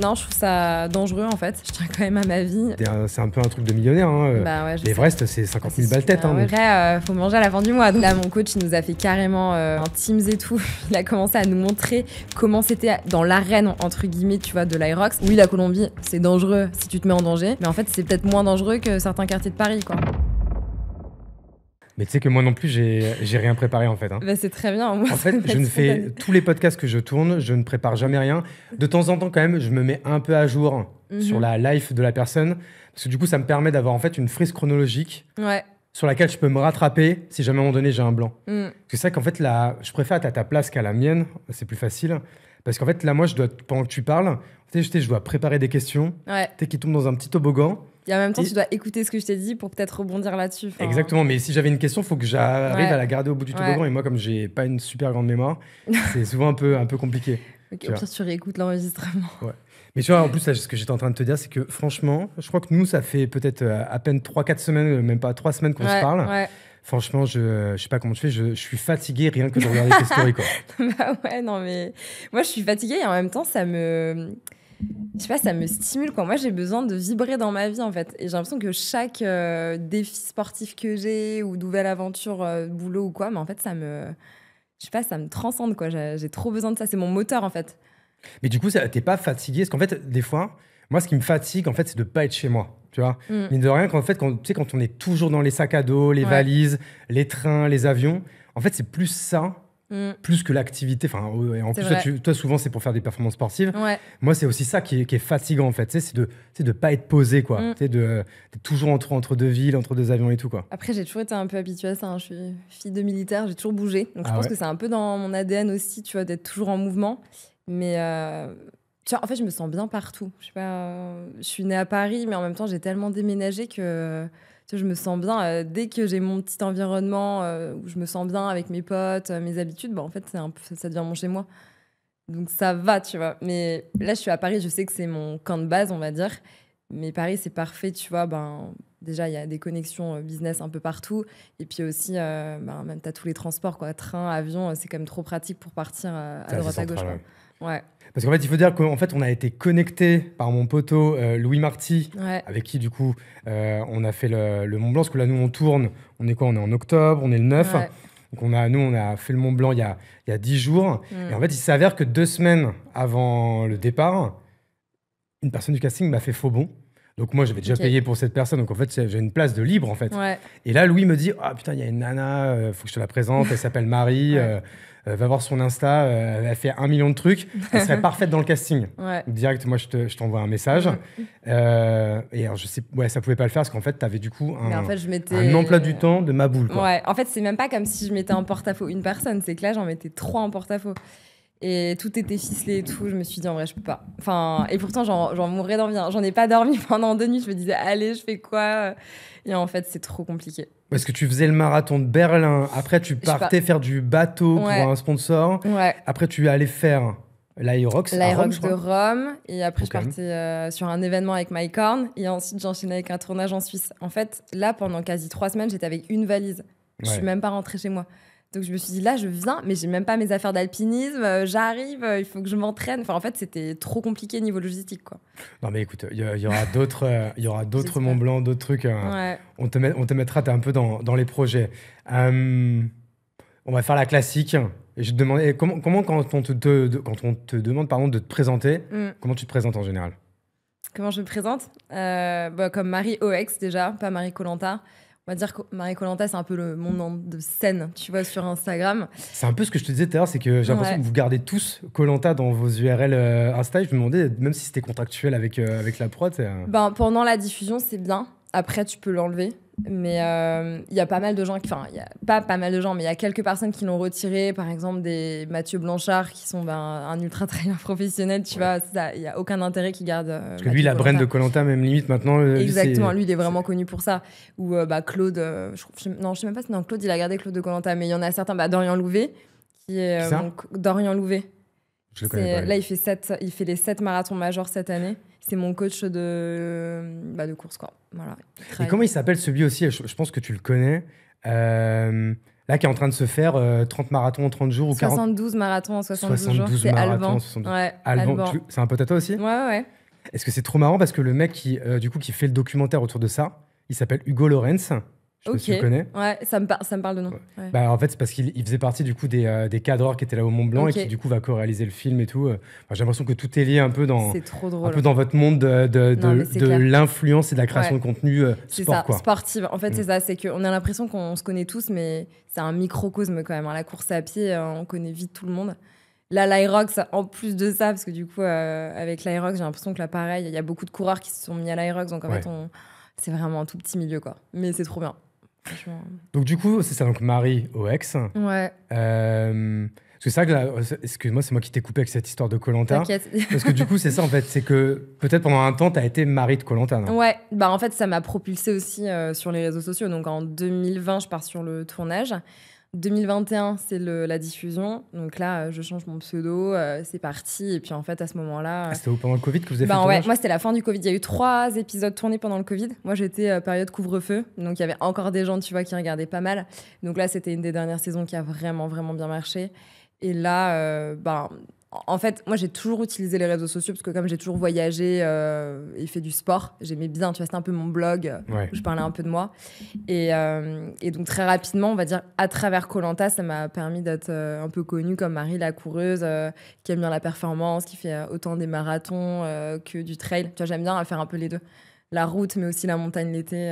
Non, je trouve ça dangereux en fait. Je tiens quand même à ma vie. C'est un peu un truc de millionnaire. Hein. Bah ouais, L'Everest, c'est 50 000 balles tête. En vrai, faut manger à la fin du mois. Donc là, mon coach, il nous a fait carrément un Teams et tout. Il a commencé à nous montrer comment c'était dans l'arène, entre guillemets, tu vois, de l'Aerox. Oui, la Colombie, c'est dangereux si tu te mets en danger. Mais en fait, c'est peut-être moins dangereux que certains quartiers de Paris, quoi. Mais tu sais que moi non plus, j'ai rien préparé en fait. Hein. Bah, c'est très bien. Moi, en fait, je ne fais tous les podcasts que je tourne, je ne prépare jamais rien. De temps en temps, quand même, je me mets un peu à jour sur la life de la personne. Parce que du coup, ça me permet d'avoir en fait une frise chronologique sur laquelle je peux me rattraper si jamais à un moment donné j'ai un blanc. C'est ça qu'en fait, là, je préfère être à ta place qu'à la mienne. C'est plus facile. Parce qu'en fait, là, moi, pendant que tu parles, je dois préparer des questions qui tombent dans un petit toboggan. Et en même temps, tu dois écouter ce que je t'ai dit pour peut-être rebondir là-dessus. Exactement, mais si j'avais une question, il faut que j'arrive à la garder au bout du toboggan. Et moi, comme j'ai pas une super grande mémoire, c'est souvent un peu compliqué. Ok, au pire, tu réécoutes l'enregistrement. Ouais. Mais tu vois, en plus, là, ce que j'étais en train de te dire, c'est que franchement, je crois que nous, ça fait peut-être à peine 3-4 semaines, même pas 3 semaines qu'on se parle. Franchement, je sais pas comment tu fais, je suis fatigué rien que de regarder tes stories, quoi. Bah ouais, non, mais moi, je suis fatiguée et en même temps, ça me stimule, quoi. Moi, j'ai besoin de vibrer dans ma vie, en fait. Et j'ai l'impression que chaque défi sportif que j'ai ou nouvelle aventure, boulot ou quoi, mais en fait, ça me transcende, quoi. J'ai trop besoin de ça. C'est mon moteur, en fait. Mais du coup, t'es pas fatigué? Parce qu'en fait, des fois, moi, ce qui me fatigue, en fait, c'est de pas être chez moi. Tu vois, mine de rien, quand on est toujours dans les sacs à dos, les valises, les trains, les avions, en fait, c'est plus ça, plus que l'activité. Enfin, en plus, toi, souvent, c'est pour faire des performances sportives. Moi, c'est aussi ça qui est fatigant, en fait. C'est de pas être posé, quoi. D'être toujours entre deux villes, entre deux avions et tout, quoi. Après, j'ai toujours été un peu habituée à ça. Hein. Je suis fille de militaire, j'ai toujours bougé. Donc, je pense que c'est un peu dans mon ADN aussi, tu vois, d'être toujours en mouvement. Mais tu vois, en fait, je me sens bien partout. Je sais pas, je suis née à Paris, mais en même temps, j'ai tellement déménagé que tu vois, je me sens bien. Dès que j'ai mon petit environnement où je me sens bien avec mes potes, mes habitudes, bah, en fait, ça devient mon chez-moi. Donc ça va, tu vois. Mais là, je suis à Paris, je sais que c'est mon camp de base, on va dire. Mais Paris, c'est parfait, tu vois. Ben, déjà, il y a des connexions business un peu partout. Et puis aussi, même tu as tous les transports, quoi. Train, avion, c'est quand même trop pratique pour partir à droite, à gauche. Ouais. Parce qu'en fait, il faut dire qu'en fait, on a été connectés par mon poteau Louis Marty, avec qui, du coup, on a fait le Mont Blanc. Parce que là, nous, on tourne. On est quoi? On est en octobre, on est le 9. Donc, on a fait le Mont Blanc il y a 10 jours. Et en fait, il s'avère que 2 semaines avant le départ, une personne du casting m'a fait faux bond. Donc, moi, j'avais déjà payé pour cette personne. Donc, en fait, j'ai une place de libre, en fait. Et là, Louis me dit « Ah, putain, il y a une nana, faut que je te la présente. Elle s'appelle Marie. Va voir son Insta. Elle fait 1 million de trucs. Elle serait parfaite dans le casting. » Direct, moi, je t'envoie un message. Et alors, je sais, ça pouvait pas le faire parce qu'en fait, tu avais du coup un emploi du temps de ma boule, quoi. Ouais, en fait, c'est même pas comme si je mettais en porte-à-faux une personne. C'est que là, j'en mettais 3 en porte-à-faux. Et tout était ficelé et tout. Je me suis dit, en vrai, je peux pas. Enfin, et pourtant, j'en mourrais d'envie. J'en ai pas dormi pendant 2 nuits. Je me disais, allez, je fais quoi? Et en fait, c'est trop compliqué. Parce que tu faisais le marathon de Berlin. Après, tu partais faire du bateau pour un sponsor. Après, tu allais faire l'Aerox de Rome. Et après, je partais sur un événement avec Mike Horn. Et ensuite, j'enchaînais avec un tournage en Suisse. En fait, là, pendant quasi 3 semaines, j'étais avec une valise. Je suis même pas rentrée chez moi. Donc je me suis dit, là, je viens, mais j'ai même pas mes affaires d'alpinisme, j'arrive, il faut que je m'entraîne. Enfin, en fait, c'était trop compliqué niveau logistique, quoi. Non, mais écoute, il y aura d'autres Mont Blanc, d'autres trucs. On te mettra un peu dans les projets. On va faire la classique. Et je te demandais, comment quand on te demande pardon, de te présenter, comment tu te présentes en général? Comment je me présente? Comme Marie OX, déjà, pas Marie Colanta. On va dire que Marie Colanta, c'est un peu mon nom de scène, tu vois, sur Instagram. C'est un peu ce que je te disais tout à l'heure, c'est que j'ai l'impression que vous gardez tous Colanta dans vos URL Insta. Je me demandais, même si c'était contractuel avec la prod. Pendant la diffusion, c'est bien. Après, tu peux l'enlever. Mais il y a pas mal de gens il y a pas mal de gens, mais il y a quelques personnes qui l'ont retiré. Par exemple, des Mathieu Blanchard, qui sont un ultra-trainer professionnel, tu vois. Il n'y a aucun intérêt qu'ils gardent. Parce que lui, la brain de Colanta, même limite maintenant. Exactement, lui, il est vraiment connu pour ça. Ou Claude, je sais même pas si Claude, il a gardé Claude de Colanta, mais il y en a certains, Dorian Louvet, qui est. Dorian Louvet. Je le connais pas. Là, il fait les 7 marathons majors cette année. C'est mon coach de course, quoi. Voilà. Et comment il s'appelle celui aussi, je pense que tu le connais, là, qui est en train de se faire 30 marathons en 30 jours ou 40... 72 marathons en 72 jours. C'est Alban. Ouais, Alban. C'est un pote à toi aussi? Ouais. Est-ce que c'est trop marrant parce que le mec qui fait le documentaire autour de ça, il s'appelle Hugo Lorenz. Je sais pas si tu le connais. Ouais, ça me parle de nom. Ouais. Bah, en fait, c'est parce qu'il faisait partie du coup des cadreurs qui étaient là au Mont Blanc et qui du coup va co-réaliser le film et tout. J'ai l'impression que tout est lié un peu dans, c'est trop drôle. Un peu dans votre monde de l'influence et de la création de contenu sport. Ça, quoi. Sportive. En fait, c'est ça. C'est qu'on a l'impression qu'on se connaît tous, mais c'est un microcosme quand même. La course à pied, on connaît vite tout le monde. Là, l'Irox, en plus de ça, parce que du coup, avec l'Irox, j'ai l'impression que là, pareil, il y a beaucoup de coureurs qui se sont mis à l'Irox. Donc en fait, c'est vraiment un tout petit milieu, quoi. Mais c'est trop bien. Franchement. Donc du coup, c'est ça, donc Marie OX. Ouais. Parce que c'est vrai que là, excuse-moi, c'est moi qui t'ai coupé avec cette histoire de Koh-Lanta. T'inquiète. Parce que du coup, c'est ça en fait, c'est que peut-être pendant un temps, t'as été Marie de Koh-Lanta, non? Ouais, bah en fait, ça m'a propulsée aussi sur les réseaux sociaux. Donc en 2020, je pars sur le tournage. 2021, c'est la diffusion. Donc là, je change mon pseudo, c'est parti. Et puis en fait, à ce moment-là... C'était pendant le Covid que vous avez fait le tournage? Moi, c'était la fin du Covid. Il y a eu 3 épisodes tournés pendant le Covid. Moi, j'étais période couvre-feu. Donc il y avait encore des gens, tu vois, qui regardaient pas mal. Donc là, c'était une des dernières saisons qui a vraiment, vraiment bien marché. Et là, en fait, moi, j'ai toujours utilisé les réseaux sociaux parce que comme j'ai toujours voyagé et fait du sport, j'aimais bien, tu vois, c'était un peu mon blog où je parlais un peu de moi. Et donc, très rapidement, on va dire, à travers Koh-Lanta, ça m'a permis d'être un peu connue comme Marie, la coureuse, qui aime bien la performance, qui fait autant des marathons que du trail. Tu vois, j'aime bien faire un peu les deux. La route, mais aussi la montagne l'été.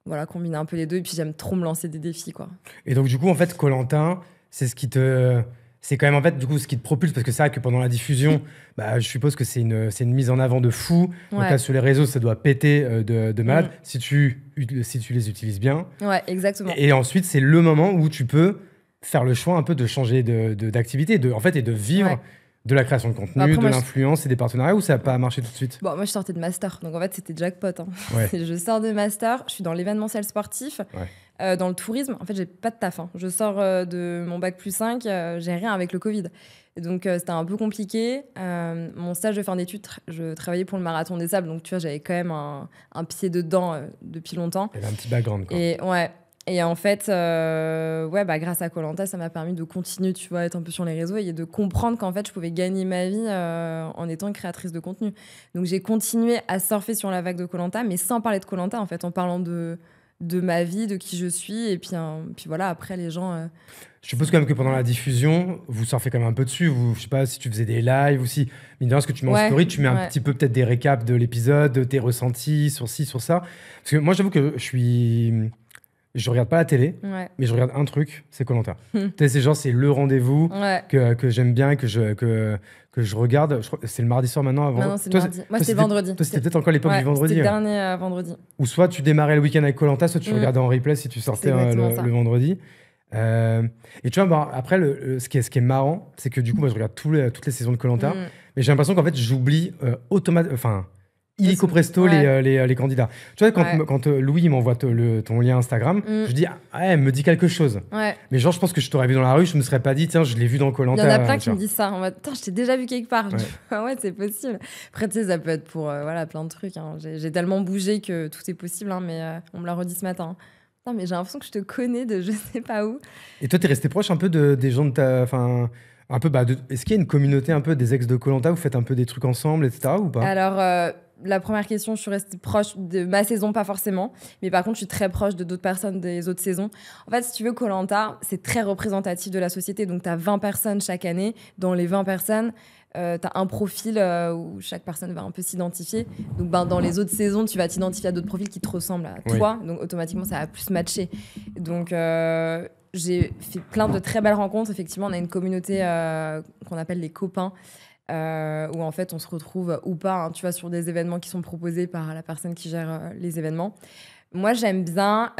Voilà, combiner un peu les deux. Et puis, j'aime trop me lancer des défis, quoi. Et donc, du coup, en fait, Koh-Lanta, c'est ce qui te... C'est quand même en fait du coup ce qui te propulse parce que c'est vrai que pendant la diffusion, je suppose que c'est une mise en avant de fou. Donc là sur les réseaux, ça doit péter de malade si tu les utilises bien. Ouais, exactement. Et ensuite, c'est le moment où tu peux faire le choix un peu de changer d'activité et de vivre de la création de contenu, après, de l'influence et des partenariats, ou ça n'a pas marché tout de suite? Bon, moi, je sortais de master, donc en fait, c'était jackpot. Hein. Je sors de master, je suis dans l'événementiel sportif, dans le tourisme. En fait, j'ai pas de taf. Hein. Je sors de mon bac plus 5, j'ai rien avec le Covid. Et donc, c'était un peu compliqué. Mon stage de fin d'études, je travaillais pour le Marathon des Sables, donc tu vois, j'avais quand même un pied dedans depuis longtemps. Il y avait un petit background, quoi. Et en fait, grâce à Koh-Lanta, ça m'a permis de continuer, tu vois, être un peu sur les réseaux et de comprendre qu'en fait, je pouvais gagner ma vie en étant créatrice de contenu. Donc, j'ai continué à surfer sur la vague de Koh-Lanta, mais sans parler de Koh-Lanta, en fait, en parlant de ma vie, de qui je suis. Et puis voilà, après, les gens... Je suppose quand même que pendant la diffusion, vous surfez quand même un peu dessus. Je sais pas si tu faisais des lives ou si, mine de rien, ce que tu mets en story, tu mets un petit peu peut-être des récaps de l'épisode, de tes ressentis sur ci, sur ça. Parce que moi, j'avoue que je regarde pas la télé, mais je regarde un truc, c'est Koh-Lanta. C'est le rendez-vous que j'aime bien et que je regarde. Je crois, c'est le mardi soir maintenant avant. Non, c'est le mardi. Moi, c'était le vendredi. Toi, c'était peut-être encore l'époque du vendredi. C'était le dernier vendredi. Ou soit tu démarrais le week-end avec Koh-Lanta, soit tu regardais en replay si tu sortais le vendredi. Et tu vois, après, ce qui est marrant, c'est que du coup, moi, je regarde toutes les saisons de Koh-Lanta, mais j'ai l'impression qu'en fait, j'oublie automatiquement. Illico presto les candidats. Tu vois, quand Louis m'envoie ton lien Instagram, je dis, elle me dit quelque chose. Mais genre, je pense que je t'aurais vu dans la rue, je me serais pas dit, tiens, je l'ai vu dans Koh-Lanta. Il y en a plein qui me disent ça. En mode, je t'ai déjà vu quelque part. Ouais, c'est possible. Après, tu sais, ça peut être pour plein de trucs. Hein. J'ai tellement bougé que tout est possible, hein, mais on me l'a redit ce matin. Putain, mais j'ai l'impression que je te connais de je sais pas où. Et toi, t'es resté proche un peu des gens de ta... est-ce qu'il y a une communauté un peu des ex de Koh-Lanta, vous faites un peu des trucs ensemble, etc. ou pas? Alors... la première question, je suis restée proche de ma saison, pas forcément. Mais par contre, je suis très proche de d'autres personnes des autres saisons. En fait, si tu veux, Koh-Lanta, c'est très représentatif de la société. Donc, tu as 20 personnes chaque année. Dans les 20 personnes, tu as un profil où chaque personne va un peu s'identifier. Donc, dans les autres saisons, tu vas t'identifier à d'autres profils qui te ressemblent à toi. Donc, automatiquement, ça va plus matcher. Donc, j'ai fait plein de très belles rencontres. Effectivement, on a une communauté qu'on appelle les copains. Où en fait on se retrouve ou pas, hein, tu vois, sur des événements qui sont proposés par la personne qui gère les événements. Moi, j'aime bien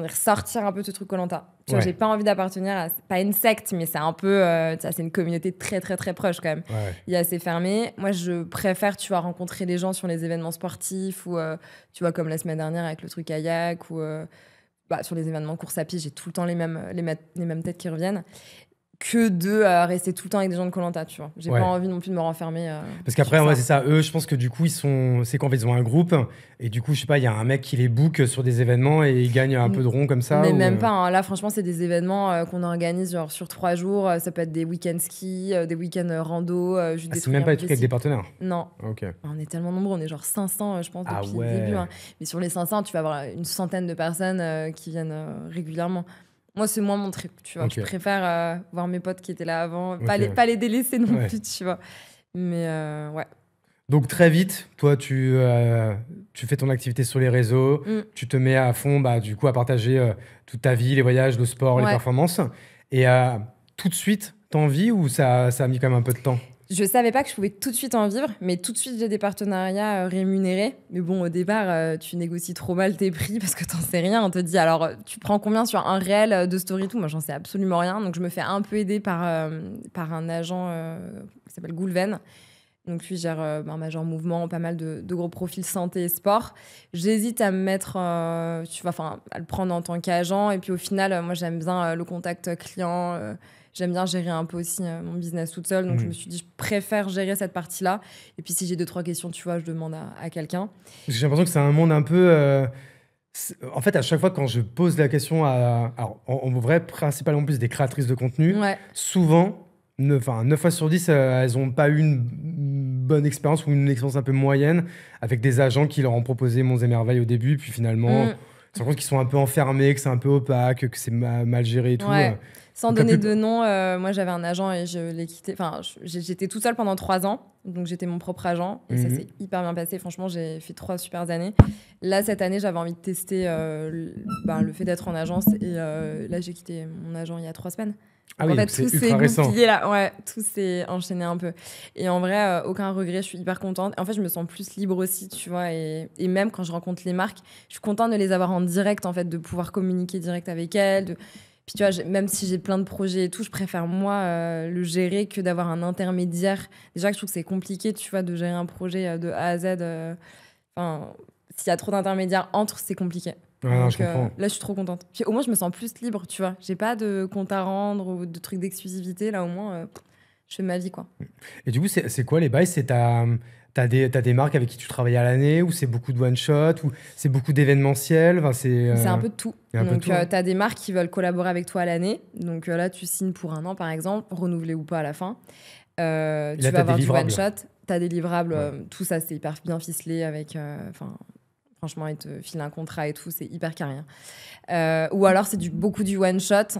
sortir un peu de ce truc Koh-Lanta. Tu vois, j'ai pas envie d'appartenir à, pas une secte, mais c'est un peu, c'est une communauté très très très proche quand même. Il est assez fermé. Moi, je préfère, tu vois, rencontrer des gens sur les événements sportifs ou tu vois, comme la semaine dernière avec le truc kayak ou sur les événements course à pied, j'ai tout le temps les mêmes têtes qui reviennent. que de rester tout le temps avec des gens de Koh-Lanta, tu vois. J'ai pas envie non plus de me renfermer. Parce qu'après, c'est ça. Eux, je pense que du coup, c'est qu'en fait, ils ont un groupe et du coup, je sais pas, il y a un mec qui les book sur des événements et ils gagnent un peu de rond comme ça. Mais même pas. Hein. Là, franchement, c'est des événements qu'on organise genre sur 3 jours. Ça peut être des week-ends ski, des week-ends rando. C'est même pas des trucs avec des partenaires? Non. Ok. On est tellement nombreux. On est genre 500, je pense, depuis le début. Hein. Mais sur les 500, tu vas avoir une centaine de personnes qui viennent régulièrement. Moi, c'est moins mon trip, tu vois. Je préfère voir mes potes qui étaient là avant, pas les délaisser non plus, tu vois. Mais ouais. Donc très vite, toi, tu fais ton activité sur les réseaux, tu te mets à fond, du coup, à partager toute ta vie, les voyages, le sport, les performances. Et tout de suite, t'en vis ou ça a mis quand même un peu de temps? Je savais pas que je pouvais tout de suite en vivre, mais tout de suite, j'ai des partenariats rémunérés. Mais bon, au départ, tu négocies trop mal tes prix parce que t'en sais rien. On te dit, alors, tu prends combien sur un réel de story tout? Moi, j'en sais absolument rien. Donc, je me fais un peu aider par un agent qui s'appelle Goulven. Donc, lui gère un major mouvement, pas mal de gros profils santé et sport. J'hésite à me mettre, à le prendre en tant qu'agent. Et puis, au final, moi, j'aime bien le contact client. J'aime bien gérer un peu aussi mon business toute seule. Donc, je me suis dit, je préfère gérer cette partie-là. Et puis, si j'ai 2-3 questions, tu vois, je demande à quelqu'un. J'ai l'impression que c'est un monde un peu... En fait, à chaque fois, quand je pose la question alors, en vrai, principalement plus des créatrices de contenu, souvent, 9 fois sur 10, elles n'ont pas eu une bonne expérience ou une expérience un peu moyenne avec des agents qui leur ont proposé Monts et Merveilles au début. Puis finalement, ils se rendent compte qu'ils sont un peu enfermés, que c'est un peu opaque, que c'est mal géré et tout. Sans donner de nom, moi j'avais un agent et je l'ai quitté. Enfin, j'étais toute seule pendant 3 ans, donc j'étais mon propre agent et ça s'est hyper bien passé. Franchement, j'ai fait 3 super années. Là, cette année, j'avais envie de tester le fait d'être en agence et là, j'ai quitté mon agent il y a 3 semaines. Ah oui, en fait, c'est tout s'est ultra récent. goupillé là. Ouais, tout s'est enchaîné un peu. Et en vrai, aucun regret, je suis hyper contente. En fait, je me sens plus libre aussi, tu vois. Et même quand je rencontre les marques, je suis contente de les avoir en direct, en fait, de pouvoir communiquer direct avec elles. Puis tu vois, même si j'ai plein de projets et tout, je préfère moi le gérer que d'avoir un intermédiaire. Déjà que je trouve que c'est compliqué, tu vois, de gérer un projet de A à Z. S'il y a trop d'intermédiaires entre, c'est compliqué. Donc, je comprends. Là, je suis trop contente. Puis, au moins, je me sens plus libre, tu vois. J'ai pas de compte à rendre ou de trucs d'exclusivité. Là, au moins, je fais ma vie, quoi. Et du coup, c'est quoi les bails? T'as des marques avec qui tu travailles à l'année, ou c'est beaucoup de one-shot, ou c'est beaucoup d'événementiel? C'est un peu de tout. Donc, tu as des marques qui veulent collaborer avec toi à l'année. Donc là, tu signes pour 1 an, par exemple, renouvelé ou pas à la fin. Tu vas avoir du one-shot. Tu as des livrables. Tout ça, c'est hyper bien ficelé avec... franchement, ils te filent un contrat et tout, c'est hyper carré. Ou alors, c'est beaucoup du one-shot.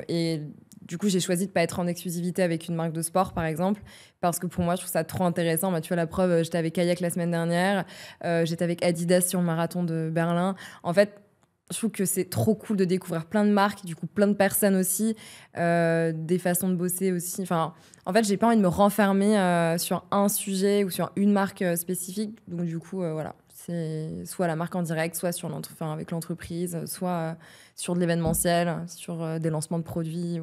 Et du coup, j'ai choisi de ne pas être en exclusivité avec une marque de sport, par exemple, parce que pour moi, je trouve ça trop intéressant. Tu vois, la preuve, j'étais avec Kayak la semaine dernière, j'étais avec Adidas sur le marathon de Berlin. En fait, je trouve que c'est trop cool de découvrir plein de marques, du coup, plein de personnes aussi, des façons de bosser aussi. En fait, j'ai pas envie de me renfermer sur un sujet ou sur une marque spécifique. Donc, du coup, voilà. C'est soit la marque en direct, soit avec l'entreprise, soit sur de l'événementiel, sur des lancements de produits.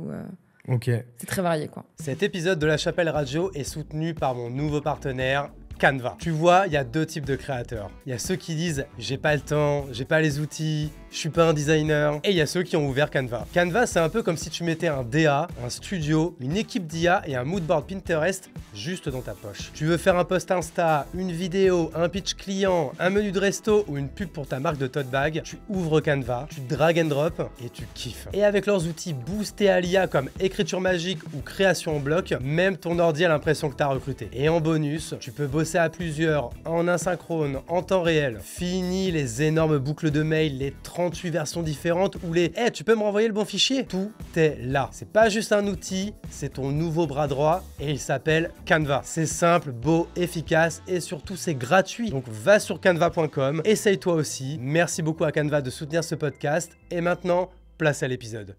C'est très varié, quoi. Cet épisode de La Chapelle Radio est soutenu par mon nouveau partenaire, Canva. Tu vois, il y a 2 types de créateurs. Il y a ceux qui disent « j'ai pas le temps, j'ai pas les outils, je suis pas un designer ». Et il y a ceux qui ont ouvert Canva. Canva, c'est un peu comme si tu mettais un DA, un studio, une équipe d'IA et un moodboard Pinterest juste dans ta poche. Tu veux faire un post Insta, une vidéo, un pitch client, un menu de resto ou une pub pour ta marque de tote bag, tu ouvres Canva, tu drag and drop et tu kiffes. Et avec leurs outils boostés à l'IA comme écriture magique ou création en bloc, même ton ordi a l'impression que t'as recruté. Et en bonus, tu peux bosser à plusieurs, en asynchrone, en temps réel. Fini les énormes boucles de mail, les 38 versions différentes ou les « Hey, tu peux me renvoyer le bon fichier ?» Tout est là. C'est pas juste un outil, c'est ton nouveau bras droit et il s'appelle Canva. C'est simple, beau, efficace et surtout c'est gratuit. Donc va sur canva.com, essaye toi aussi. Merci beaucoup à Canva de soutenir ce podcast et maintenant, place à l'épisode.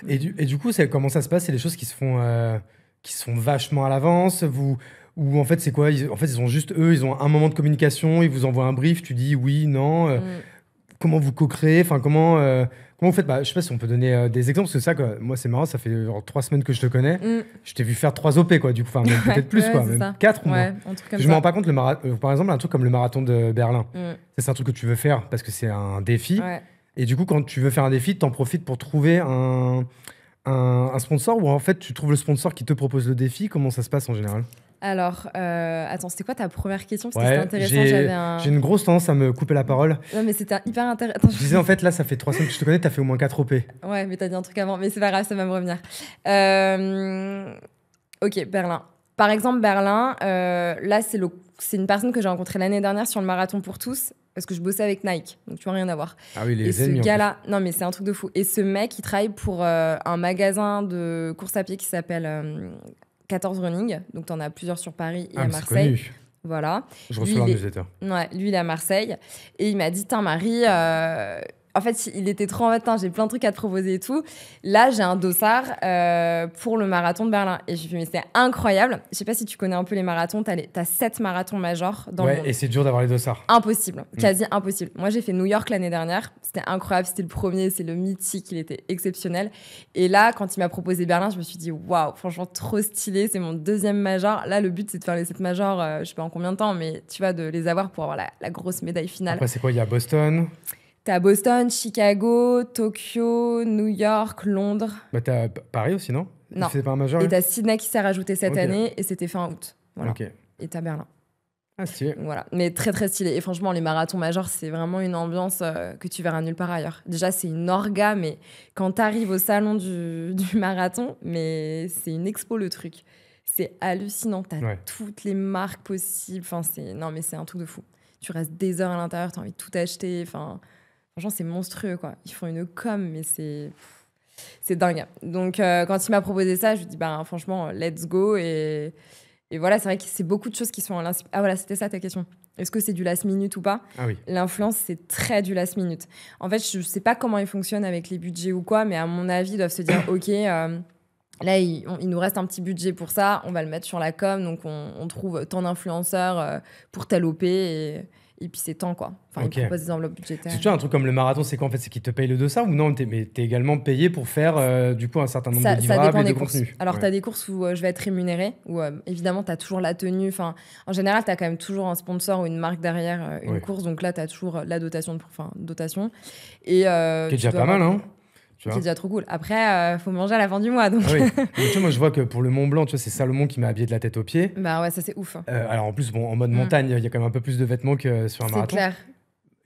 Et du coup, comment ça se passe? C'est des choses qui se font vachement à l'avance. Ou en fait, c'est quoi? Ils ont juste ils ont un moment de communication, ils vous envoient un brief, tu dis oui, non. Comment vous co-créez? Enfin, comment vous faites? Je sais pas si on peut donner des exemples, parce que ça, quoi, moi, c'est marrant, ça fait genre 3 semaines que je te connais. Je t'ai vu faire 3 OP, quoi, du coup, même peut-être plus, quoi, même 4 ou moins. Je me rends pas compte, par exemple, un truc comme le marathon de Berlin. C'est un truc que tu veux faire parce que c'est un défi. Et du coup, quand tu veux faire un défi, t'en profites pour trouver un sponsor ou en fait tu trouves le sponsor qui te propose le défi? Comment ça se passe en général? Alors, attends, c'était quoi ta première question? Parce que c'était intéressant. J'ai une grosse tendance à me couper la parole. Non, mais c'était hyper intéressant. Je disais, en fait, là, ça fait 3 semaines que je te connais, t'as fait au moins 4 OP. Ouais, mais t'as dit un truc avant, mais c'est pas grave, ça va me revenir. Ok, Berlin. Par exemple, Berlin, là, c'est une personne que j'ai rencontrée l'année dernière sur le Marathon pour tous, parce que je bossais avec Nike, donc tu vois, rien à voir. Ah oui, les ennemis. Et ce gars-là, non, mais c'est un truc de fou. Et ce mec, il travaille pour un magasin de course à pied qui s'appelle 14 Running, donc t'en as plusieurs sur Paris et à Marseille. Connu. Voilà. Je reçois leur newsletter. Ouais, lui, il est à Marseille. Et il m'a dit, Marie, en fait, il était trop en mode, j'ai plein de trucs à te proposer et tout. Là, j'ai un dossard pour le marathon de Berlin. Et je lui ai dit, mais c'est incroyable. Je sais pas si tu connais un peu les marathons. T'as 7 marathons majors dans le monde. Et c'est dur d'avoir les dossards. Impossible, quasi impossible. Moi, j'ai fait New York l'année dernière. C'était incroyable, c'était le premier, c'est le mythique, il était exceptionnel. Et là, quand il m'a proposé Berlin, je me suis dit, waouh, franchement, trop stylé. C'est mon 2e major. Là, le but, c'est de faire les 7 majors, je sais pas en combien de temps, mais tu vois, de les avoir pour avoir la grosse médaille finale. Après, c'est quoi? Il y a Boston. T'as Boston, Chicago, Tokyo, New York, Londres. Bah t'as Paris aussi, non? Non. C'est pas un major? Et t'as Sydney qui s'est rajouté cette année et c'était fin août. Voilà. Ok. Et t'as Berlin. Ah, stylé. Voilà. Mais très très stylé. Et franchement, les marathons majors, c'est vraiment une ambiance que tu verras nulle part ailleurs. Déjà, c'est une orga, mais quand t'arrives au salon du marathon, mais c'est une expo le truc. C'est hallucinant. T'as toutes les marques possibles. Enfin, non, mais c'est un truc de fou. Tu restes des heures à l'intérieur, t'as envie de tout acheter. Enfin. Franchement, c'est monstrueux, quoi. Ils font une com, mais c'est dingue. Donc, quand il m'a proposé ça, je lui ai dit, franchement, let's go. Et voilà, c'est vrai que c'est beaucoup de choses qui sont... Ah voilà, c'était ça ta question. Est-ce que c'est du last minute ou pas? Ah oui. L'influence, c'est très du last minute. En fait, je sais pas comment ils fonctionnent avec les budgets ou quoi, mais à mon avis, ils doivent se dire, OK, là, il nous reste un petit budget pour ça, on va le mettre sur la com, donc on trouve tant d'influenceurs pour tel OP et puis c'est temps, quoi. Enfin, ils proposent des enveloppes budgétaires. Tu vois, un truc comme le marathon, c'est quoi en fait? C'est qu'ils te payent le dossard ou non? Mais t'es également payé pour faire du coup un certain nombre de livrables et de contenu. Alors, t'as des courses où je vais être rémunérée, où évidemment, t'as toujours la tenue. Enfin, en général, t'as quand même toujours un sponsor ou une marque derrière une course. Donc là, t'as toujours la dotation. Et, qui est déjà pas mal, hein? Qui est déjà trop cool. Après, faut manger à la fin du mois. Donc... Ah oui. Mais tu vois, moi, je vois que pour le Mont Blanc, tu vois, c'est Salomon qui m'a habillé de la tête aux pieds. Bah ouais, ça c'est ouf. Alors en plus, bon, en mode montagne, il y a quand même un peu plus de vêtements que sur un marathon. C'est clair.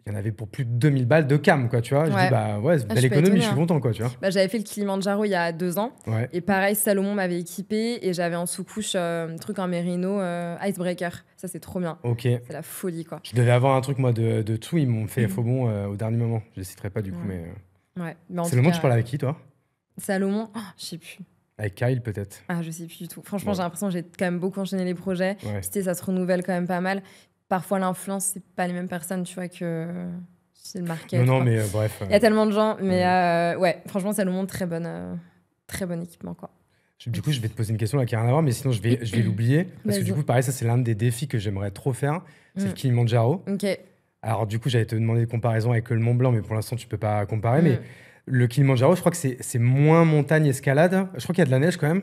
Il y en avait pour plus de 2000 balles de cam, quoi, tu vois. Je dis, belle économie, je suis content, quoi, tu vois. J'avais fait le Kilimanjaro il y a 2 ans. Ouais. Et pareil, Salomon m'avait équipé et j'avais en sous-couche un truc en mérino, Icebreaker. Ça, c'est trop bien. Ok. C'est la folie, quoi. Je devais avoir un truc, moi, de tout. Ils m'ont fait faux bon au dernier moment. Je ne le citerai pas, du coup, mais... Ouais. C'est le moment tu parles avec qui, toi? Salomon, je sais plus. Avec Kyle, peut-être? Ah, je sais plus du tout. Franchement, j'ai l'impression que j'ai quand même beaucoup enchaîné les projets. Puis, ça se renouvelle quand même pas mal. Parfois, l'influence, c'est pas les mêmes personnes, tu vois, que c'est le market. Non, mais bref. Il y a tellement de gens, mais franchement, Salomon, très bon équipement, quoi. Du coup, je vais te poser une question là qui n'a rien à voir, mais sinon, je vais l'oublier. Parce que du coup, pareil, ça, c'est l'un des défis que j'aimerais trop faire. C'est le Kilimanjaro. Ok. Alors, du coup, j'allais te demander des comparaisons avec le Mont Blanc, mais pour l'instant, tu peux pas comparer. Mais le Kilimanjaro, je crois que c'est moins montagne-escalade. Je crois qu'il y a de la neige quand même.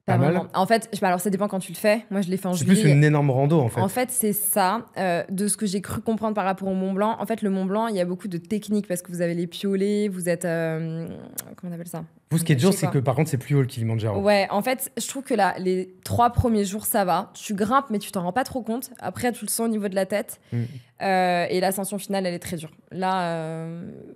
Pas mal. En fait, alors ça dépend quand tu le fais. Moi, je l'ai fait en juillet. C'est plus une énorme rando, en fait. En fait, c'est ça. De ce que j'ai cru comprendre par rapport au Mont Blanc. En fait, le Mont Blanc, il y a beaucoup de techniques parce que vous avez les piolets, vous êtes... comment on appelle ça? Vous, ce qui est dur, c'est que par contre, c'est plus haut le Kilimanjaro. Ouais, en fait, je trouve que là, les 3 premiers jours, ça va. Tu grimpes, mais tu t'en rends pas trop compte. Après, tu le sens au niveau de la tête. Et l'ascension finale, elle est très dure. Là,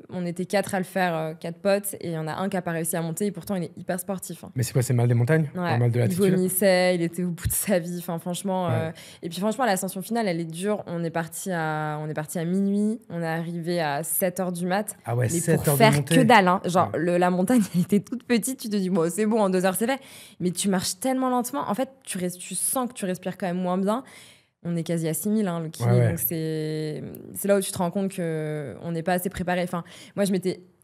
on était 4 à le faire, 4 potes, et il y en a un qui n'a pas réussi à monter, et pourtant, il est hyper sportif. Mais c'est quoi, c'est mal des montagnes? Mal de l'altitude? Il vomissait, il était au bout de sa vie. Enfin, franchement. Et puis, franchement, l'ascension finale, elle est dure. On est parti à minuit. On est arrivé à 7h du mat. Ah ouais, mais 7 pour heures faire de montée. Que dalle. Hein. Genre, la montagne, elle était toute petite. Tu te dis, bon, c'est bon, en 2 heures, c'est fait. Mais tu marches tellement lentement. En fait, tu sens que tu respires quand même moins bien. On est quasi à 6000, le kilo. Donc c'est là où tu te rends compte qu'on n'est pas assez préparé. Enfin, moi, je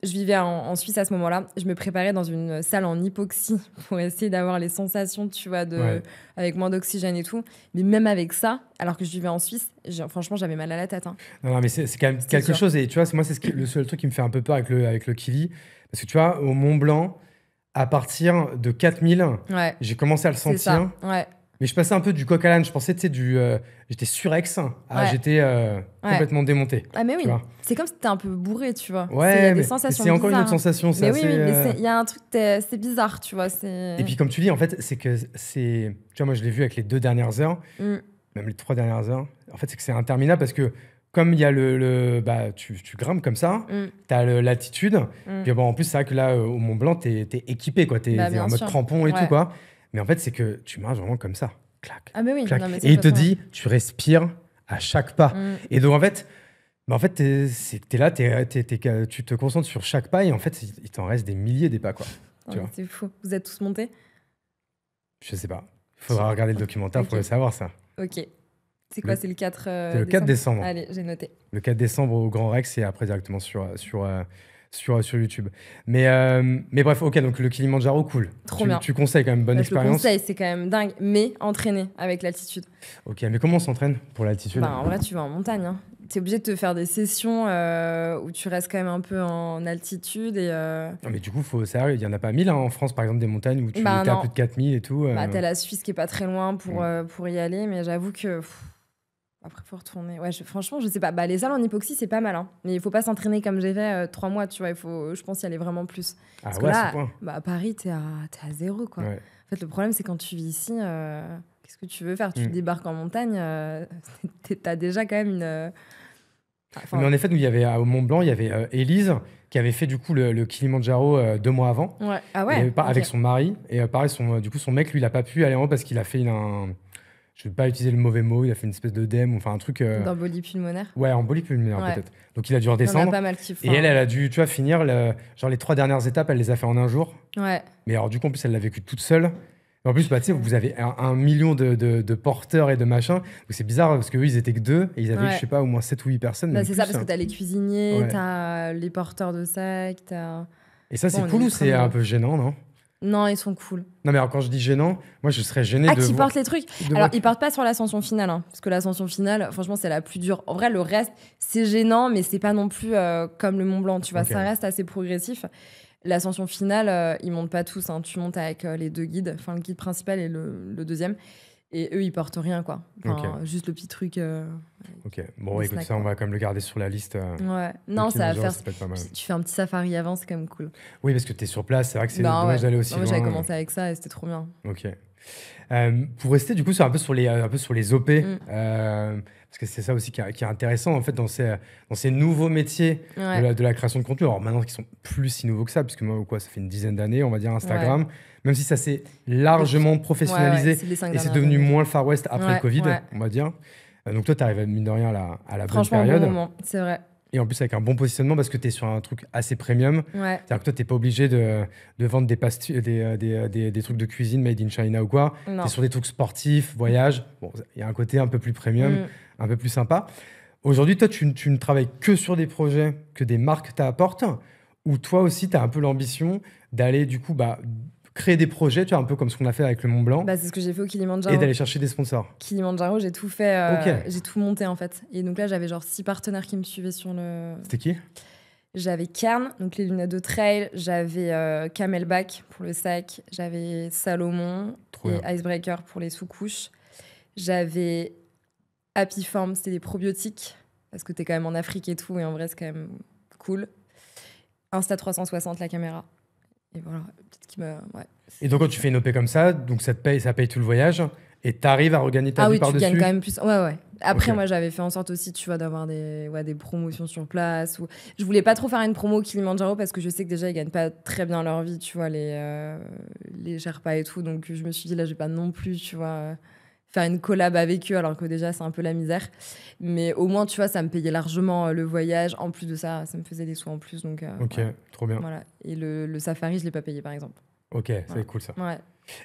vivais en Suisse à ce moment-là. Je me préparais dans une salle en hypoxie pour essayer d'avoir les sensations, tu vois, avec moins d'oxygène et tout. Mais même avec ça, alors que je vivais en Suisse, franchement, j'avais mal à la tête. Non, mais c'est quand même quelque chose. Et tu vois, moi, c'est le seul truc qui me fait un peu peur avec le Kili. Parce que tu vois, au Mont Blanc, à partir de 4000, j'ai commencé à le sentir. Ouais. Mais je passais un peu du coq à l'âne. Je pensais, tu sais, j'étais surex. J'étais complètement démonté. Ah, mais oui. C'est comme si t'étais un peu bourré, tu vois. Ouais, il y a des sensations bizarres. C'est encore une autre sensation. Mais oui, mais il y a un truc, c'est bizarre, tu vois. Et puis, comme tu dis, en fait, c'est que c'est. Tu vois, moi, je l'ai vu avec les 2 dernières heures, même les 3 dernières heures. En fait, c'est que c'est interminable parce que, comme il y a bah, tu grimpes comme ça, t'as l'altitude. Puis, bon, en plus, c'est vrai que là, au Mont Blanc, t'es équipé, quoi. T'es en mode crampon et tout, quoi. Mais en fait, c'est que tu marches vraiment comme ça. Clac. Ah, mais oui. Clac. Non, mais et il te dit, tu respires à chaque pas. Et donc, en fait, t'es là, tu te concentres sur chaque pas et en fait, il t'en reste des milliers des pas, quoi. C'est fou. Vous êtes tous montés? Je sais pas. Il faudra regarder le documentaire pour le savoir, ça. Ok. C'est quoi? C'est le 4 C'est le 4 décembre. Allez, j'ai noté. Le 4 décembre au Grand Rex et après directement sur YouTube. Mais bref, ok, donc le Kilimandjaro, cool. Trop bien. Tu conseilles quand même, bonne expérience. Je conseille, c'est quand même dingue, mais entraîner avec l'altitude. Ok, mais comment on s'entraîne pour l'altitude? Bah, en vrai, tu vas en montagne. Hein. Tu es obligé de te faire des sessions où tu restes quand même un peu en altitude. Non, mais du coup, il n'y en a pas 1000 en France, par exemple, des montagnes où tu es à plus de 4000 et tout. Bah, t'as la Suisse qui est pas très loin pour y aller, mais j'avoue que... Après, il faut retourner. Ouais, franchement, je sais pas. Bah, les salles en hypoxie, c'est pas mal. Hein. Mais il faut pas s'entraîner comme j'ai fait 3 mois, tu vois. Il faut, je pense, y aller vraiment plus. Parce que là, à Paris, t'es à 0, quoi. Ouais. En fait, le problème, c'est quand tu vis ici, qu'est-ce que tu veux faire? Tu débarques en montagne, t'as déjà quand même une... Mais en effet, nous, il y avait, au Mont Blanc, il y avait Élise qui avait fait du coup le Kilimandjaro 2 mois avant. Ouais. Ah ouais, avec son mari. Et pareil, son mec, lui, il a pas pu aller en haut parce qu'il a fait je ne vais pas utiliser le mauvais mot, il a fait une espèce d'œdème, enfin un truc... D'embolie pulmonaire. Ouais, embolie pulmonaire peut-être. Donc il a dû redescendre. Il y en a pas mal qui font. Et elle a dû, tu vois, finir, genre les 3 dernières étapes, elle les a fait en un jour. Ouais. Mais alors du coup, en plus, elle l'a vécu toute seule. Et en plus, bah, tu sais, vous avez 1 million de porteurs et de machins. Donc c'est bizarre parce qu'eux, ils étaient que 2 et ils avaient, je sais pas, au moins 7 ou 8 personnes. Bah, c'est ça, parce que t'as les cuisiniers, t'as les porteurs de sacs, Et ça, c'est cool ou c'est un peu gênant, non? Non, ils sont cool. Non, mais alors quand je dis gênant, moi je serais gêné de. Qui portent les trucs. Alors, ils partent pas sur l'ascension finale, hein, parce que l'ascension finale, franchement, c'est la plus dure. En vrai, le reste, c'est gênant, mais c'est pas non plus comme le Mont Blanc, tu vois. Okay. Ça reste assez progressif. L'ascension finale, ils montent pas tous. Hein. Tu montes avec les 2 guides, enfin le guide principal et le deuxième. Et eux, ils portent rien, quoi. Enfin, juste le petit truc. Ok. Bon, écoute, ça, on va quand même le garder sur la liste. Ouais. Non, ça va faire. Tu fais un petit safari avant, c'est quand même cool. Oui, parce que tu es sur place, c'est vrai que c'est dommage d'aller aussi loin. J'avais commencé avec ça et c'était trop bien. Ok. Pour rester, du coup, un peu sur les OP, parce que c'est ça aussi qui est intéressant, en fait, dans ces nouveaux métiers de la création de contenu. Alors maintenant, qui sont plus si nouveaux que ça, puisque moi, ça fait une dizaine d'années, on va dire, Instagram. Ouais. Même si ça s'est largement professionnalisé et c'est devenu moins le Far West après le Covid, on va dire. Donc toi, tu arrives, mine de rien, à la bonne période. Bon moment, c'est vrai. Et en plus, avec un bon positionnement, parce que tu es sur un truc assez premium. Ouais. C'est-à-dire que toi, tu n'es pas obligé de vendre des trucs de cuisine made in China ou quoi. Tu es sur des trucs sportifs, voyage. Bon, il y a un côté un peu plus premium, un peu plus sympa. Aujourd'hui, toi, tu ne travailles que sur des projets que des marques t'apportent, ou toi aussi, tu as un peu l'ambition d'aller, du coup, créer des projets, tu vois, un peu comme ce qu'on a fait avec le Mont Blanc. C'est ce que j'ai fait au Kilimandjaro. Et d'aller chercher des sponsors. Kilimandjaro, j'ai tout fait, j'ai tout monté en fait. Et donc là, j'avais genre 6 partenaires qui me suivaient sur le... C'était qui? J'avais Cairn, donc les lunettes de trail, j'avais Camelback pour le sac, j'avais Salomon et Icebreaker pour les sous-couches. J'avais Happy Form, c'était des probiotiques, parce que t'es quand même en Afrique et tout, et en vrai, c'est quand même cool. Insta360, la caméra. Et voilà, peut-être qu'il me... Ouais. Et donc, quand tu fais une OP comme ça, donc ça paye tout le voyage et tu arrives à regagner ta vie par-dessus? Ah oui, tu gagnes quand même plus. Ouais. Après, moi, j'avais fait en sorte aussi, tu vois, d'avoir des promotions sur place. Je voulais pas trop faire une promo au Kilimandjaro parce que je sais que déjà, ils gagnent pas très bien leur vie, tu vois, les Sherpas et tout. Donc, je me suis dit, là, je vais pas non plus, tu vois... faire une collab avec eux, alors que déjà, c'est un peu la misère. Mais au moins, tu vois, ça me payait largement le voyage. En plus de ça, ça me faisait des sous en plus. Donc, ok, trop bien. Voilà. Et le safari, je l'ai pas payé, par exemple. Ok, c'est cool, ça. Ouais.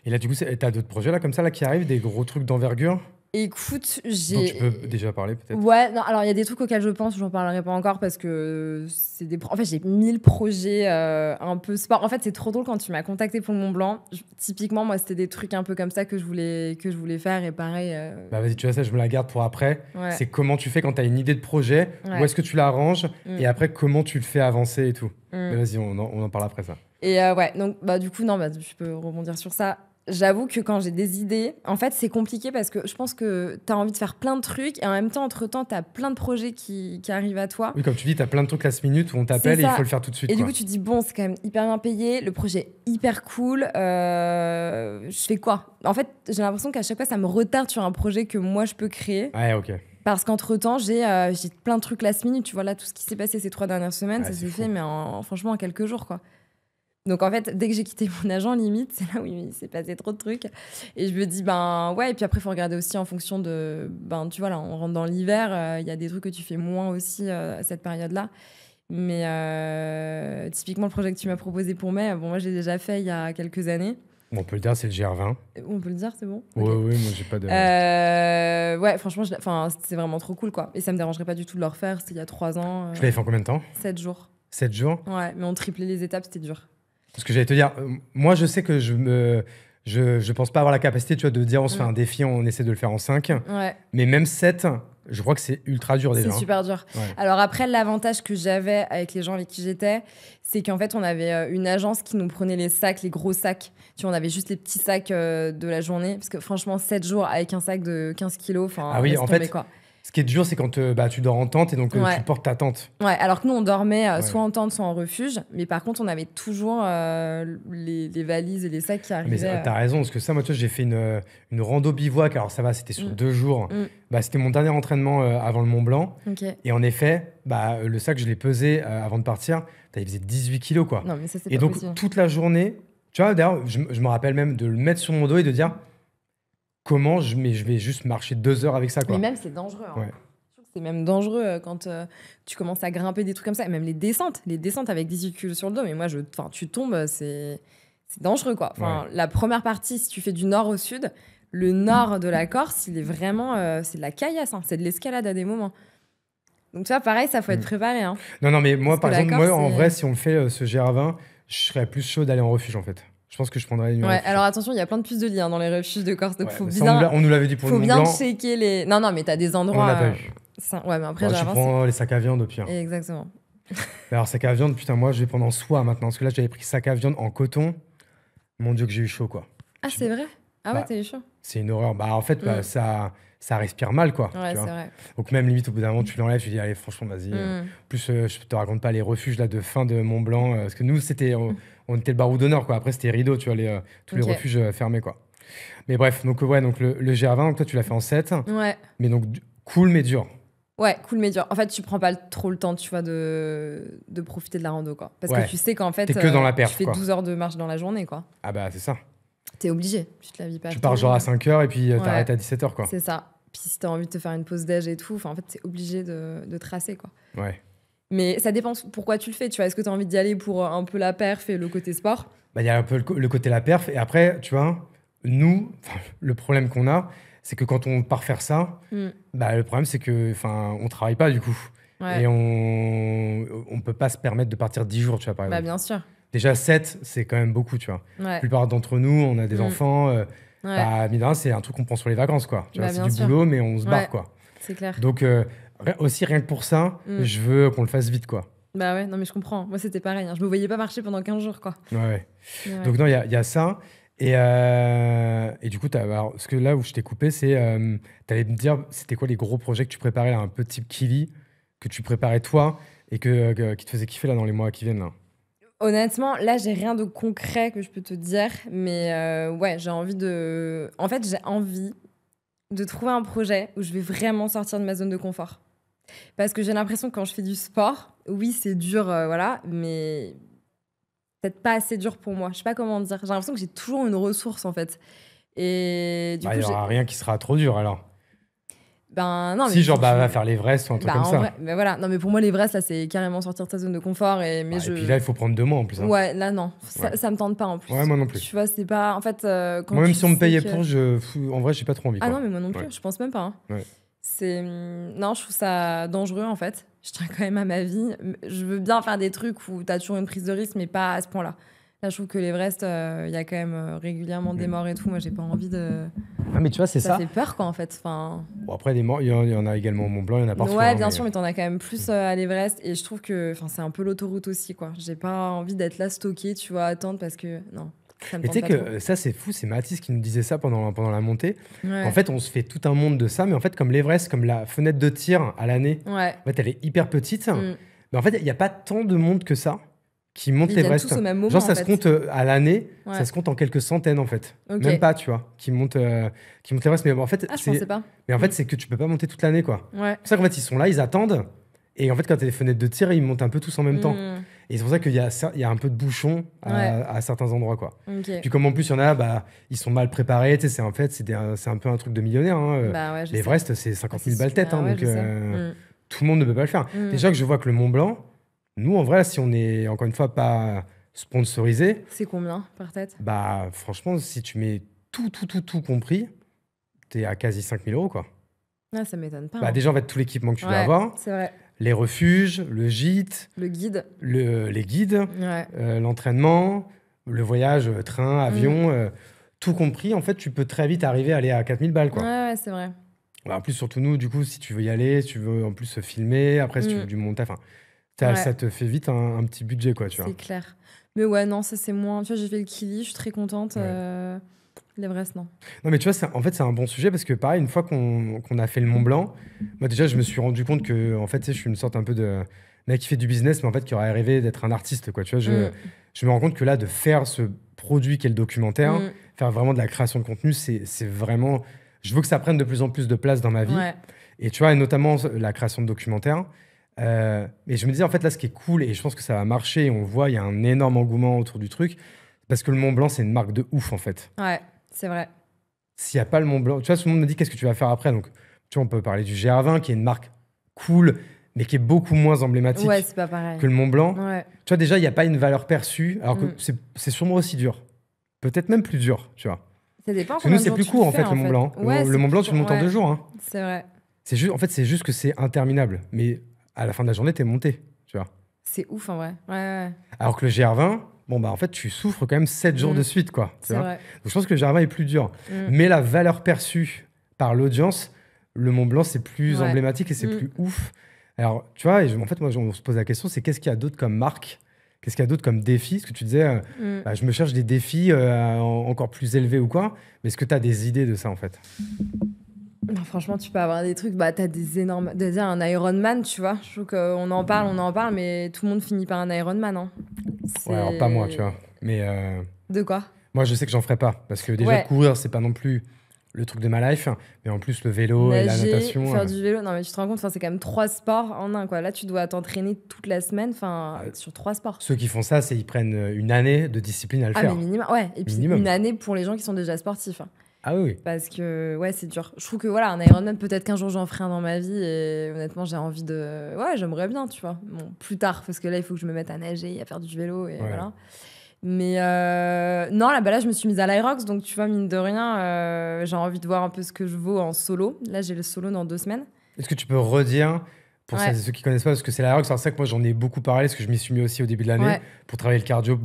Et là, du coup, t'as d'autres projets là, comme ça là, qui arrivent, des gros trucs d'envergure? Écoute, dont tu peux déjà parler, peut-être? Ouais, non, alors il y a des trucs auxquels je pense, j'en parlerai pas encore parce que c'est en fait, j'ai 1000 projets un peu sport. En fait, c'est trop drôle quand tu m'as contacté pour le Mont Blanc. Typiquement, moi, c'était des trucs un peu comme ça que je voulais faire et pareil. Vas-y, tu vois, ça, je me la garde pour après. Ouais. C'est comment tu fais quand tu as une idée de projet, où est-ce que tu la arranges et après, comment tu le fais avancer et tout. Mais vas-y, on en parle après ça. Et ouais, donc du coup, non, je peux rebondir sur ça. j'avoue que quand j'ai des idées, en fait, c'est compliqué parce que je pense que tu as envie de faire plein de trucs et en même temps, entre-temps, tu as plein de projets qui arrivent à toi. Oui, comme tu dis, tu as plein de trucs last minute où on t'appelle et il faut le faire tout de suite. Et du coup, tu te dis, bon, c'est quand même hyper bien payé, le projet est hyper cool, je fais quoi? En fait, j'ai l'impression qu'à chaque fois, ça me retarde sur un projet que moi, je peux créer. Ouais, ok. Parce qu'entre-temps, j'ai plein de trucs last minute. Tu vois, là, tout ce qui s'est passé ces 3 dernières semaines, ça s'est fait, mais franchement, en quelques jours, quoi. Donc en fait, dès que j'ai quitté mon agent, limite, c'est là où il s'est passé trop de trucs. Et je me dis, ouais, et puis après, il faut regarder aussi en fonction de... tu vois, là, on rentre dans l'hiver, il y a des trucs que tu fais moins aussi à cette période-là. Mais typiquement, le projet que tu m'as proposé pour mai, moi, j'ai déjà fait il y a quelques années. Bon, on peut le dire, c'est le GR20. On peut le dire, c'est bon? Oui, moi, j'ai pas de... ouais, franchement, c'est vraiment trop cool, quoi. Et ça me dérangerait pas du tout de le refaire. C'était il y a 3 ans. Tu l'avais fait en combien de temps? 7 jours. 7 jours? Ouais, mais on triplait les étapes, c'était dur. Parce que j'allais te dire, moi, je sais que je pense pas avoir la capacité, tu vois, de dire on se fait un défi, on essaie de le faire en 5. Ouais. Mais même 7, je crois que c'est ultra dur déjà. C'est super dur. Ouais. Alors après, l'avantage que j'avais avec les gens avec qui j'étais, c'est qu'en fait, on avait une agence qui nous prenait les sacs, les gros sacs. Tu vois, on avait juste les petits sacs de la journée. Parce que franchement, 7 jours avec un sac de 15 kilos, ah oui, en fait, quoi. Ce qui est dur, c'est quand tu dors en tente et donc tu portes ta tente. Ouais, alors que nous, on dormait soit en tente, soit en refuge. Mais par contre, on avait toujours les valises et les sacs qui arrivaient. Mais t'as raison, parce que ça, moi, tu vois, j'ai fait une rando bivouac. Alors ça va, c'était sur 2 jours. C'était mon dernier entraînement avant le Mont Blanc. Okay. Et en effet, le sac, je l'ai pesé avant de partir. Il faisait 18 kilos, quoi. Non, mais ça, c'est et pas donc, possible. toute la journée, tu vois, d'ailleurs, je me rappelle même de le mettre sur mon dos et de dire comment je vais juste marcher 2 heures avec ça, quoi. Mais même, c'est dangereux. Hein. Ouais. C'est même dangereux quand tu commences à grimper des trucs comme ça. Et même les descentes avec 18 kilos sur le dos. Mais moi, tu tombes, c'est dangereux, quoi. La première partie, si tu fais du nord au sud, le nord de la Corse, il est vraiment... c'est de la caillasse, hein. C'est de l'escalade à des moments. Donc tu vois, pareil, ça faut être préparé. Hein. Non, mais moi, par exemple, en vrai, si on fait ce GR20, je serais plus chaud d'aller en refuge, en fait. Je pense que je prendrais une. Ouais, alors attention, il y a plein de puces de lit dans les refuges de Corse. Donc faut bien. On nous l'avait dit pour le Mont Blanc. Faut bien checker les. Non, mais t'as des endroits. On l'a pas vu. Ouais, mais après, tu prends les sacs à viande au pire. Exactement. Alors, sac à viande, putain, moi, je vais prendre en soie maintenant. Parce que là, j'avais pris sac à viande en coton. Mon Dieu, que j'ai eu chaud, quoi. Ah, c'est vrai? Ah ouais, t'as eu chaud? C'est une horreur. En fait, ça respire mal, quoi. Ouais, c'est vrai. Donc, même limite, au bout d'un moment, tu l'enlèves, tu dis, allez, franchement, vas-y. Plus, je te raconte pas les refuges là, de fin de Mont Blanc. Parce que nous, c'était. On était le barreau d'honneur, quoi. Après, c'était rideau, tu vois, tous les refuges fermés, quoi. Mais bref, donc le GR20, donc toi, tu l'as fait en 7. Ouais. Mais donc, cool, mais dur. Ouais, cool, mais dur. En fait, tu prends pas trop le temps, tu vois, de profiter de la rando, quoi. Parce que tu sais qu'en fait, t'es que dans la perf, tu fais quoi. 12 heures de marche dans la journée, quoi. Ah bah, c'est ça. T'es obligé, tu te la vis pas. Tu pars genre à 5h et puis t'arrêtes à 17h, quoi. C'est ça. Puis si t'as envie de te faire une pause déj et tout, en fait, t'es obligé de tracer, quoi. Ouais. Mais ça dépend pourquoi tu le fais, tu vois. Est-ce que t'as envie d'y aller pour un peu la perf et le côté sport? Il y a un peu le côté la perf. Et après, tu vois, nous, le problème qu'on a, c'est que quand on part faire ça, le problème, c'est qu'on travaille pas, du coup. Ouais. Et on peut pas se permettre de partir 10 jours, tu vois, par exemple. Bien sûr. Déjà, 7, c'est quand même beaucoup, tu vois. Ouais. La plupart d'entre nous, on a des enfants. C'est un truc qu'on prend sur les vacances, quoi. Tu vois, c'est du boulot, mais on se barre, quoi. C'est clair. Donc, aussi, rien que pour ça, je veux qu'on le fasse vite, quoi. Bah ouais, non, mais je comprends. Moi, c'était pareil. Hein. Je me voyais pas marcher pendant 15 jours, quoi. Ouais. Donc, non, il y a ça. Et du coup, parce que là où je t'ai coupé, c'est... tu allais me dire, c'était quoi les gros projets que tu préparais, là, un peu type Kili, que tu préparais toi et qui te faisait kiffer là, dans les mois qui viennent, là? Honnêtement, là, j'ai rien de concret que je peux te dire. Mais j'ai envie de... En fait, j'ai envie de trouver un projet où je vais vraiment sortir de ma zone de confort. Parce que j'ai l'impression que quand je fais du sport, oui, c'est dur, voilà, mais peut-être pas assez dur pour moi. Je sais pas comment dire. J'ai l'impression que j'ai toujours une ressource, en fait. Et du coup, il n'y aura rien qui sera trop dur, alors. Non, si, genre, va faire l'Everest ou un truc comme ça. Vrai, voilà. Non, mais pour moi, l'Everest, là, c'est carrément sortir de ta zone de confort. Et puis là, il faut prendre 2 mois, en plus. Hein. Ouais, là, non. Ça me tente pas, en plus. Ouais, moi non plus. Tu vois, c'est pas... En fait, quand moi, même si on me payait pour, en vrai, j'ai pas trop envie. Ah non, mais moi non plus. Je pense même pas. Hein. Ouais. Non, je trouve ça dangereux, en fait. Je tiens quand même à ma vie. Je veux bien faire des trucs où t'as toujours une prise de risque, mais pas à ce point-là. Là, je trouve que l'Everest, il y a quand même régulièrement des morts et tout. Moi, j'ai pas envie de... Ah, mais tu vois, c'est ça. Ça fait peur, quoi, en fait. Bon, après, des morts, il y en a également au Mont Blanc, il y en a partout. Ouais, bien sûr, mais t'en as quand même plus à l'Everest. Et je trouve que c'est un peu l'autoroute aussi, quoi. J'ai pas envie d'être là stocké, tu vois, attendre parce que... Non. Ça me Et tu sais tente pas trop. que ça, c'est fou, c'est Mathis qui nous disait ça pendant la montée. Ouais. En fait, on se fait tout un monde de ça, mais en fait, comme l'Everest, comme la fenêtre de tir à l'année, Ouais. en fait, elle est hyper petite. Mm. Mais en fait, il n'y a pas tant de monde que ça qui monte Ils viennent l'Everest. tous au même moment, Genre, ça en se fait. compte à l'année, Ouais. ça se compte en quelques centaines, en fait. Ok. Même pas, tu vois, qui montent l'Everest. Mais en fait, Ah, je pensais pas. c'est que tu peux pas monter toute l'année, quoi. Ouais. C'est ça qu'en fait, ils sont là, ils attendent. Et en fait, quand tu as les fenêtres de tir, ils montent un peu tous en même temps. Mm. Et c'est pour ça qu'il y a un peu de bouchon à certains endroits, quoi. Ok. Puis comme en plus, il y en a, ils sont mal préparés. Tu sais, c'est un peu un truc de millionnaire. Hein. Bah ouais, je sais. L'Everest, c'est 50 000 balles tête. super, Hein, ouais, donc je sais. tout le monde ne peut pas le faire. Mm. Déjà que je vois que le Mont Blanc, nous, en vrai, si on est, encore une fois, pas sponsorisé, C'est combien par tête? bah franchement, si tu mets tout compris, t'es à quasi 5 000 €, quoi. Ah, ça m'étonne pas. Bah, hein. déjà, en fait, tout l'équipement que tu dois Ouais, avoir, c'est vrai. les refuges, le gîte, Le guide. les guides, Ouais. l'entraînement, le voyage, train, avion, tout compris, en fait, tu peux très vite arriver à aller à 4 000 balles, quoi. Ouais, c'est vrai. Bah, en plus, surtout nous, du coup, si tu veux y aller, si tu veux en plus se filmer, après, si tu veux du montage, enfin, Ouais. ça te fait vite un petit budget, quoi, tu vois. C'est clair. Mais ouais, non, ça c'est moins. Tu vois, j'ai fait le Kili, je suis très contente. Ouais. L'Everest, non. Non, mais tu vois, en fait, c'est un bon sujet parce que, pareil, une fois qu'on a fait le Mont Blanc, moi, déjà, je me suis rendu compte que, en fait, tu sais, je suis une sorte un peu de mec qui fait du business, mais en fait, qui aurait rêvé d'être un artiste, quoi. Tu vois, je me rends compte que là, de faire ce produit qu'est le documentaire, faire vraiment de la création de contenu, c'est vraiment. Je veux que ça prenne de plus en plus de place dans ma vie. Ouais. Et tu vois, et notamment la création de documentaires. Et je me disais, en fait, là, ce qui est cool, et je pense que ça va marcher, et on le voit, il y a un énorme engouement autour du truc, parce que le Mont Blanc, c'est une marque de ouf, en fait. Ouais, c'est vrai. S'il n'y a pas le Mont Blanc, tu vois, tout le monde me dit qu'est-ce que tu vas faire après. Donc, tu vois, on peut parler du GR20, qui est une marque cool, mais qui est beaucoup moins emblématique Ouais, c'est pas pareil. que le Mont Blanc. Ouais. Tu vois, déjà, il n'y a pas une valeur perçue, alors que c'est sûrement aussi dur. Peut-être même plus dur, tu vois. Ça dépend. Parce que nous, c'est plus court, en fait, le Mont Blanc. Ouais, le Mont Blanc, tu le montes en 2 jours. Hein. C'est vrai. En fait, c'est juste que c'est interminable. Mais à la fin de la journée, t'es monté, tu vois. C'est ouf, en vrai. Ouais. Alors que le GR20, bon, bah, en fait, tu souffres quand même 7 jours de suite, quoi. Tu C'est vois. vrai. Donc, je pense que le GR20 est plus dur. Mais la valeur perçue par l'audience, le Mont Blanc, c'est plus emblématique et c'est plus ouf. Alors, tu vois, en fait, moi, on se pose la question, c'est qu'est-ce qu'il y a d'autre comme marque? Qu'est-ce qu'il y a d'autre comme défi? Ce que tu disais, bah, je me cherche des défis encore plus élevés ou quoi. Mais est-ce que tu as des idées de ça, en fait? Non, franchement, tu peux avoir des trucs. Bah, t'as des énormes. Déjà, un Ironman, tu vois. Je trouve qu'on en parle, mais tout le monde finit par un Ironman. Hein. Ouais, alors pas moi, tu vois. Mais de quoi? moi, je sais que j'en ferai pas. Parce que déjà, courir, c'est pas non plus le truc de ma life. Mais en plus, le vélo et la natation. Faire du vélo. Non, mais tu te rends compte, c'est quand même 3 sports en un, quoi. Là, tu dois t'entraîner toute la semaine sur 3 sports. Ceux qui font ça, ils prennent une année de discipline à le faire. Mais minimum. Ouais, et puis une année pour les gens qui sont déjà sportifs. Hein. Ah oui. Parce que, ouais, c'est dur. Je trouve que, voilà, un Ironman, peut-être qu'un jour j'en ferai un dans ma vie. Et honnêtement, j'ai envie de. Ouais, j'aimerais bien, tu vois. Bon, plus tard, parce que là, il faut que je me mette à nager, à faire du vélo, et voilà. Mais non, là, je me suis mise à l'Irox, donc tu vois, mine de rien, j'ai envie de voir un peu ce que je vaux en solo. Là, j'ai le solo dans 2 semaines. Est-ce que tu peux redire, pour ceux qui connaissent pas, parce que c'est l'Irox, c'est ça que moi j'en ai beaucoup parlé, parce que je m'y suis mis aussi au début de l'année, pour travailler le cardio,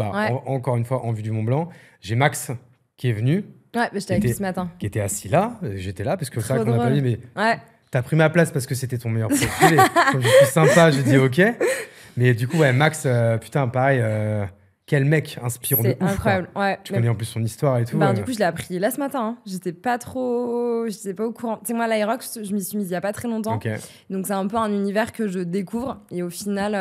encore une fois, en vue du Mont Blanc. J'ai Max qui est venu. Ouais, mais j'étais avec lui ce matin. Qui était assis là, j'étais là, parce que c'est vrai qu'on n'a pas dit, mais ouais. T'as pris ma place parce que c'était ton meilleur profil. Et comme je suis sympa, j'ai dit OK. Mais du coup, ouais, Max, putain, pareil, quel mec inspirant de ouf. C'est incroyable, ouais. Tu connais en plus son histoire et tout. Du coup, je l'ai appris là ce matin. Hein. J'étais pas au courant. Tu sais, moi, l'Irox, je m'y suis mise il y a pas très longtemps. Okay. Donc, c'est un peu un univers que je découvre. Et au final,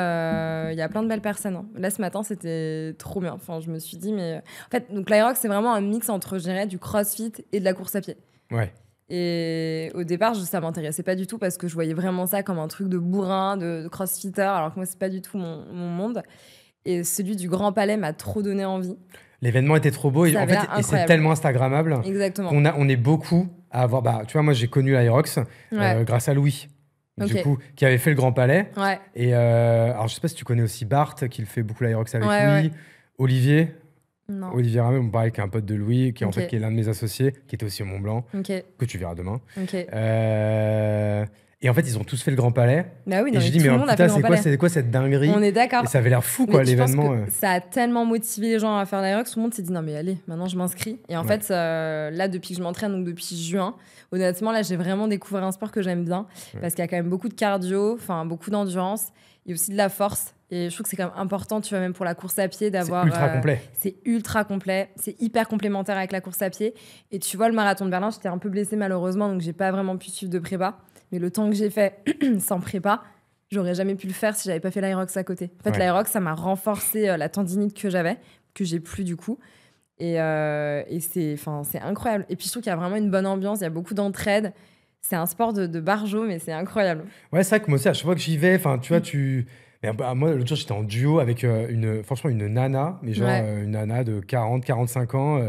il y a plein de belles personnes. Hein. Là, ce matin, c'était trop bien. Enfin, je me suis dit, mais. En fait, donc l'Irox, c'est vraiment un mix entre, je dirais, du crossfit et de la course à pied. Ouais. Et au départ, ça m'intéressait pas du tout parce que je voyais vraiment ça comme un truc de bourrin, de crossfitter, alors que moi, c'est pas du tout mon monde. Et celui du Grand Palais m'a trop donné envie. L'événement était trop beau et c'est tellement instagrammable. Exactement. On est beaucoup à avoir. Bah, tu vois, moi j'ai connu l'Irox grâce à Louis, du coup, qui avait fait le Grand Palais. Ouais. Et alors je sais pas si tu connais aussi Bart, qui fait beaucoup l'Irox avec lui. Ouais. Olivier. Non. Olivier Ramé, pareil, qui est un pote de Louis, qui est l'un de mes associés, qui était aussi au Mont Blanc, que tu verras demain. Et en fait, ils ont tous fait le Grand Palais. Bah oui, et je dis, mais putain, c'est quoi cette dinguerie? On est d'accord. Et ça avait l'air fou, quoi, l'événement. Ça a tellement motivé les gens à faire l'Aerox, tout le monde s'est dit, non, mais allez, maintenant je m'inscris. Et en fait, là, depuis que je m'entraîne, donc depuis juin, honnêtement, là, j'ai vraiment découvert un sport que j'aime bien. Parce qu'il y a quand même beaucoup de cardio, beaucoup d'endurance, et aussi de la force. Et je trouve que c'est quand même important, tu vois, même pour la course à pied, d'avoir... C'est ultra complet. C'est ultra complet. C'est hyper complémentaire avec la course à pied. Et tu vois, le marathon de Berlin, j'étais un peu blessée malheureusement, donc j'ai pas vraiment pu suivre de prépa. Mais le temps que j'ai fait sans prépa, j'aurais jamais pu le faire si j'avais pas fait l'Aerox à côté. En fait, l'Aerox, ça m'a renforcé la tendinite que j'avais, que j'ai plus du coup. Et c'est incroyable. Et puis, je trouve qu'il y a vraiment une bonne ambiance. Il y a beaucoup d'entraide. C'est un sport de barjo, mais c'est incroyable. Ouais, c'est vrai que moi aussi, à chaque fois que j'y vais, tu vois, moi, l'autre jour, j'étais en duo avec franchement, une nana, mais genre une nana de 40, 45 ans.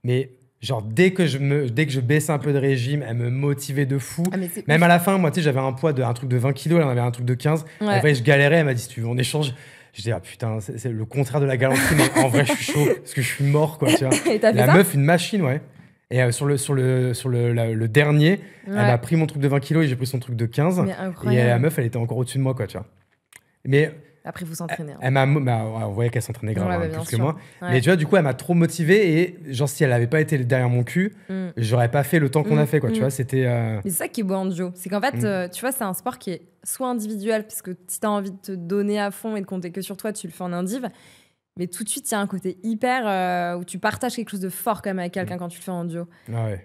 Mais genre, dès que je baissais un peu de régime, elle me motivait de fou. Même à la fin, moi, tu sais, j'avais un poids un truc de 20 kilos, elle en avait un truc de 15. Après, je galérais, elle m'a dit, si tu veux, on écge. Je dis, ah putain, c'est le contraire de la galanterie, mais en vrai, je suis chaud, parce que je suis mort, quoi, tu vois. Et t'as fait la ça meuf, une machine, ouais. Et sur le dernier, elle m'a pris mon truc de 20 kilos et j'ai pris son truc de 15. Et la meuf, elle était encore au-dessus de moi, quoi, tu vois. Mais après, vous s'entraînez. On voyait qu'elle s'entraînait grave plus que moi. Ouais. Mais tu vois, du coup, elle m'a trop motivé. Et genre, si elle n'avait pas été derrière mon cul, j'aurais pas fait le temps qu'on a fait, quoi. Tu vois, c'était... Mais c'est ça qui est beau en duo. C'est qu'en fait, tu vois, c'est un sport qui est soit individuel, parce que si tu as envie de te donner à fond et de compter que sur toi, tu le fais en indiv. Mais tout de suite, il y a un côté hyper où tu partages quelque chose de fort quand même avec quelqu'un quand tu le fais en duo.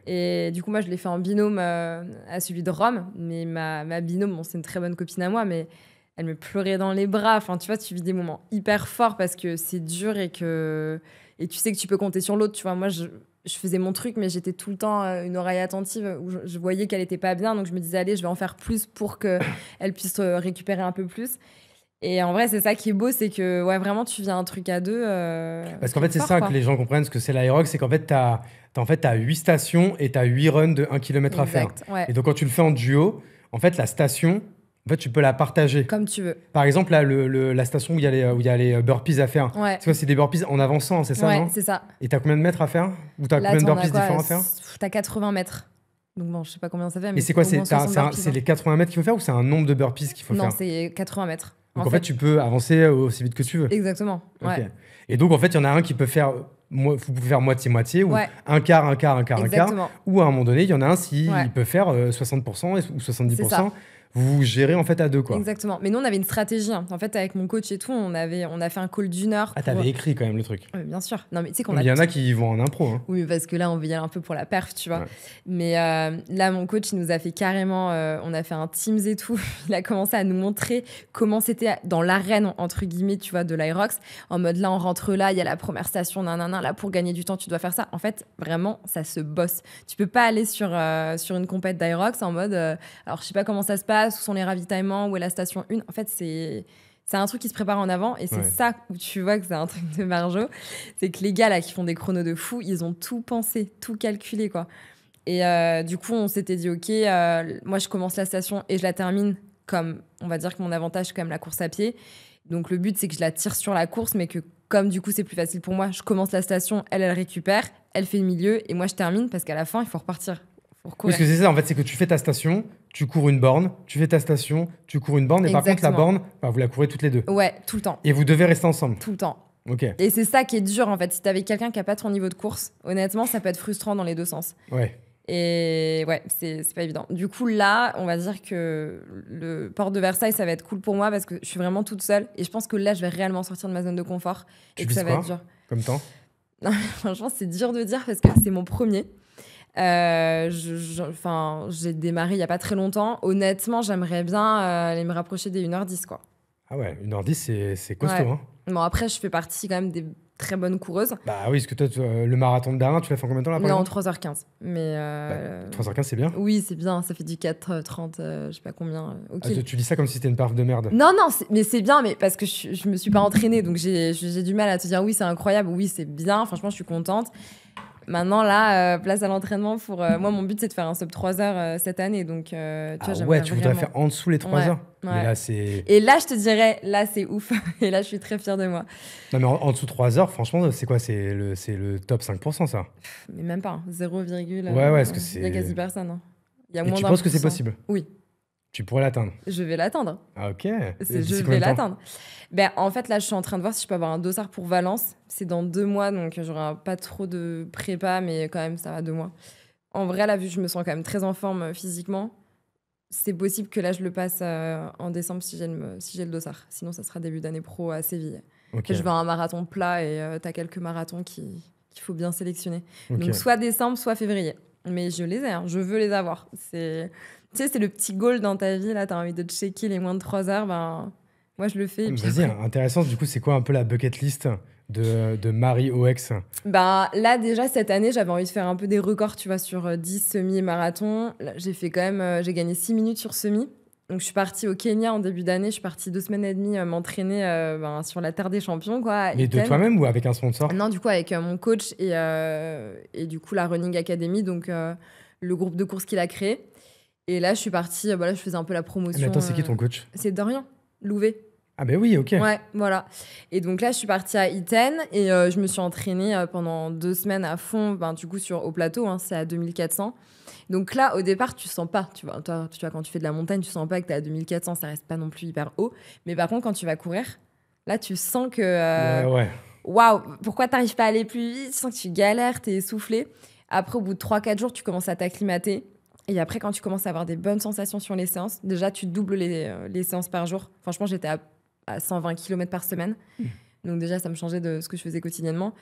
Et du coup, moi, je l'ai fait en binôme à celui de Rome. Mais ma binôme, bon, c'est une très bonne copine à moi, mais elle me pleurait dans les bras. Enfin, tu vois, tu vis des moments hyper forts parce que c'est dur et tu sais que tu peux compter sur l'autre. Tu vois, moi, je faisais mon truc, mais j'étais tout le temps une oreille attentive où je voyais qu'elle était pas bien. Donc, je me disais, allez, je vais en faire plus pour qu'elle puisse récupérer un peu plus. Et en vrai, c'est ça qui est beau, c'est que vraiment, tu vis un truc à deux. Parce qu'en fait, c'est ça que les gens comprennent ce que c'est l'Aerox, c'est qu'en fait, t'as 8 stations et t'as 8 runs de 1 km à faire. Ouais. Et donc, quand tu le fais en duo, en fait, la station, en fait, tu peux la partager. Comme tu veux. Par exemple, là, la station où il y a les burpees à faire. Ouais. C'est quoi, c'est des burpees en avançant, c'est ça, Ouais, non ? c'est ça. Et t'as combien de mètres à faire ? Ou t'as combien de burpees différents à faire ? T'as 80 mètres. Donc bon, je sais pas combien ça fait. Mais c'est quoi, c'est les 80 mètres qu'il faut faire ou c'est un nombre de burpees qu'il faut faire ? Non, c'est 80 mètres. Donc en fait, tu peux avancer aussi vite que tu veux. Exactement. Ouais. Okay. Et donc en fait, il y en a un qui peut faire, vous pouvez faire moitié-moitié, ou un quart. Ou à un moment donné, il y en a un il peut faire 60% ou 70%. Vous gérez en fait à deux, quoi. Exactement. Mais nous, on avait une stratégie. En fait, avec mon coach et tout, on a fait un call d'1 heure. Ah, t'avais écrit quand même le truc. Oui, bien sûr. Non, mais tu sais qu'on il y en a qui vont en impro. Hein. Oui, parce que là, on veut y aller un peu pour la perf, tu vois. Ouais. Mais là, mon coach, il nous a fait carrément... on a fait un Teams et tout. Il a commencé à nous montrer comment c'était dans l'arène, entre guillemets, tu vois, de l'Aerox. En mode, là, on rentre là, il y a la première station, là, pour gagner du temps, tu dois faire ça. En fait, vraiment, ça se bosse. Tu peux pas aller sur une compète d'Aerox en mode... alors, je sais pas comment ça se passe, où sont les ravitaillements, où est la station 1. En fait, c'est un truc qui se prépare en avant et c'est ça où tu vois que c'est un truc de barjo. C'est que les gars là qui font des chronos de fou, ils ont tout pensé, tout calculé, quoi. Et du coup, on s'était dit, OK, moi, je commence la station et je la termine comme, on va dire que mon avantage, c'est quand même la course à pied. Donc, le but, c'est que je la tire sur la course, mais que comme du coup, c'est plus facile pour moi, je commence la station, elle récupère, elle fait le milieu et moi, je termine parce qu'à la fin, il faut repartir. Parce que c'est ça, en fait, c'est que tu fais ta station, tu cours une borne, tu fais ta station, tu cours une borne, et par contre, la borne, vous la courez toutes les deux. Ouais, tout le temps. Et vous devez rester ensemble. Tout le temps. Ok. Et c'est ça qui est dur, en fait. Si t'avais quelqu'un qui n'a pas ton niveau de course, honnêtement, ça peut être frustrant dans les deux sens. Ouais. Et ouais, c'est pas évident. Du coup, là, on va dire que le port de Versailles, ça va être cool pour moi parce que je suis vraiment toute seule. Et je pense que là, je vais réellement sortir de ma zone de confort. Et que ça va être dur. Comme temps ? Non, franchement, c'est dur de dire parce que c'est mon premier. J'ai démarré il n'y a pas très longtemps. Honnêtement, j'aimerais bien aller me rapprocher des 1h10, quoi. Ah ouais, 1h10, c'est costaud. Ouais. Hein. Bon, après, je fais partie quand même des très bonnes coureuses. Bah oui, parce que toi, le marathon de Berlin, tu l'as fait en combien de temps là, Non, en 3h15. Mais 3h15, c'est bien. Oui, c'est bien. Ça fait du 4h30, je sais pas combien. Okay. Ah, tu dis ça comme si c'était une perf de merde. Non, mais c'est bien, mais parce que je me suis pas entraînée. Donc j'ai du mal à te dire oui, c'est incroyable, oui, c'est bien. Franchement, je suis contente. Maintenant, là, place à l'entraînement pour... moi, mon but, c'est de faire un sub 3 heures cette année. Donc, tu vois, ouais, tu voudrais faire en dessous les 3 heures. Ouais. Mais là, c'est... Et là, je te dirais, là, c'est ouf. Et là, je suis très fière de moi. Non, mais en dessous de 3 heures, franchement, c'est quoi ? C'est le top 5%, ça. Mais même pas. 0, ouais, est-ce que c'est... Il y a quasi personne. Hein. Il y a moins. Et tu penses que c'est possible ? Oui. Tu pourrais l'atteindre. Je vais l'atteindre. Ah, ok. Je vais l'atteindre. Ben, en fait, là, je suis en train de voir si je peux avoir un dossard pour Valence. C'est dans 2 mois, donc j'aurai pas trop de prépa, mais quand même, ça va 2 mois. En vrai, là, vu que je me sens quand même très en forme physiquement, c'est possible que là, je le passe en décembre si j'ai le dossard. Sinon, ça sera début d'année pro à Séville. Okay. Je vais à un marathon plat et tu as quelques marathons qu'il faut bien sélectionner. Okay. Donc, soit décembre, soit février. Mais je les ai, hein. Je veux les avoir. Tu sais, c'est le petit goal dans ta vie. Là, tu as envie de checker les moins de 3 heures. Ben, moi, je le fais. Vas-y, intéressant. Du coup, c'est quoi un peu la bucket list de Marie OX? Ben, là, déjà, cette année, j'avais envie de faire un peu des records, tu vois, sur 10 semi et marathons. J'ai fait quand même... j'ai gagné 6 minutes sur semi. Donc, je suis partie au Kenya en début d'année. Je suis partie 2 semaines et demie m'entraîner sur la terre des champions, quoi. Mais de toi-même ou avec un sponsor? Non, du coup, avec mon coach et du coup, la Running Academy, donc le groupe de course qu'il a créé. Et là, je suis partie, je faisais un peu la promotion. Mais attends, c'est qui ton coach? C'est Dorian Louvet. Ah ben oui, ok. Ouais, voilà. Et donc là, je suis partie à Iten et je me suis entraînée pendant 2 semaines à fond, du coup, au plateau, hein, c'est à 2400. Donc là, au départ, tu sens pas, tu vois, quand tu fais de la montagne, tu sens pas que t'es à 2400, ça reste pas non plus hyper haut. Mais par contre, quand tu vas courir, là, tu sens que... ouais. Waouh, pourquoi t'arrives pas à aller plus vite? Tu sens que tu galères, t'es essoufflé. Après, au bout de 3-4 jours, tu commences à t'acclimater. Et après, quand tu commences à avoir des bonnes sensations sur les séances, déjà, tu doubles les séances par jour. Franchement, j'étais à 120 km par semaine. Donc déjà, ça me changeait de ce que je faisais quotidiennement.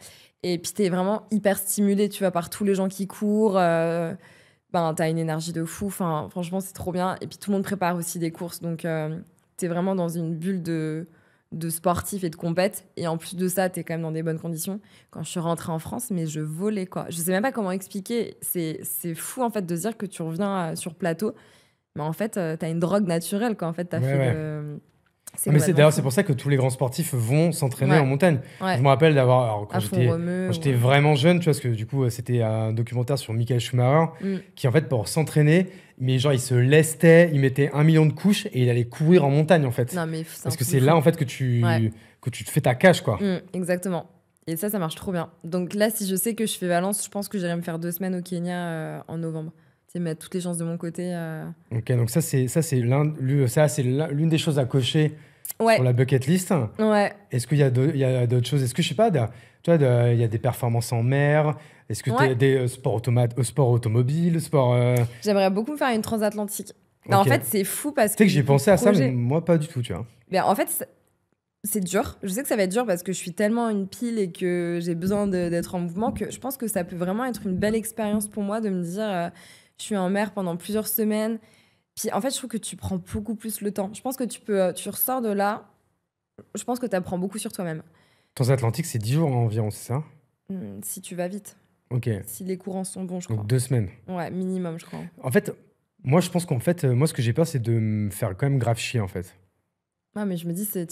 Et puis, t'es vraiment hyper stimulé, tu vois, par tous les gens qui courent. T'as une énergie de fou. Enfin, franchement, c'est trop bien. Et puis, tout le monde prépare aussi des courses. Donc, t'es vraiment dans une bulle de sportif et de compète. Et en plus de ça, t'es quand même dans des bonnes conditions. Quand je suis rentrée en France, mais je volais, quoi. Je sais même pas comment expliquer. C'est fou, en fait, de se dire que tu reviens sur plateau. Mais en fait, t'as une drogue naturelle, quoi. En fait, t'as mais c'est pour ça que tous les grands sportifs vont s'entraîner en montagne. Ouais. Je me rappelle d'avoir... Quand j'étais vraiment jeune, tu vois, parce que du coup, c'était un documentaire sur Michael Schumacher, qui, en fait, pour s'entraîner, mais genre, il se lestait, il mettait 1 million de couches et il allait courir en montagne, en fait. Non, mais parce que c'est là, en fait, que tu te fais ta cache, quoi. Exactement. Et ça marche trop bien. Donc là, si je sais que je fais Valence, je pense que j'irai me faire 2 semaines au Kenya en novembre. C'est mettre toutes les chances de mon côté. Ok, donc ça c'est l'une des choses à cocher sur la bucket list. Ouais. Est-ce qu'il y a d'autres choses? Est-ce que, je sais pas, il y a des performances en mer? Est-ce que tu as des sports automobiles, J'aimerais beaucoup me faire une transatlantique. Okay. En fait, c'est fou parce que... Tu sais que j'ai pensé à ça, mais moi pas du tout, tu vois. Mais en fait, c'est dur. Je sais que ça va être dur parce que je suis tellement une pile et que j'ai besoin d'être en mouvement que je pense que ça peut vraiment être une belle expérience pour moi de me dire... je suis en mer pendant plusieurs semaines. Puis en fait, je trouve que tu prends beaucoup plus le temps. Je pense que tu ressors de là. Je pense que tu apprends beaucoup sur toi-même. Transatlantique, c'est 10 jours environ, c'est ça? Si tu vas vite. Ok. Si les courants sont bons, je crois. Donc 2 semaines. Ouais, minimum, je crois. En fait, moi, je pense moi, ce que j'ai peur, c'est de me faire quand même grave chier, en fait. Ouais, mais je me dis, c'est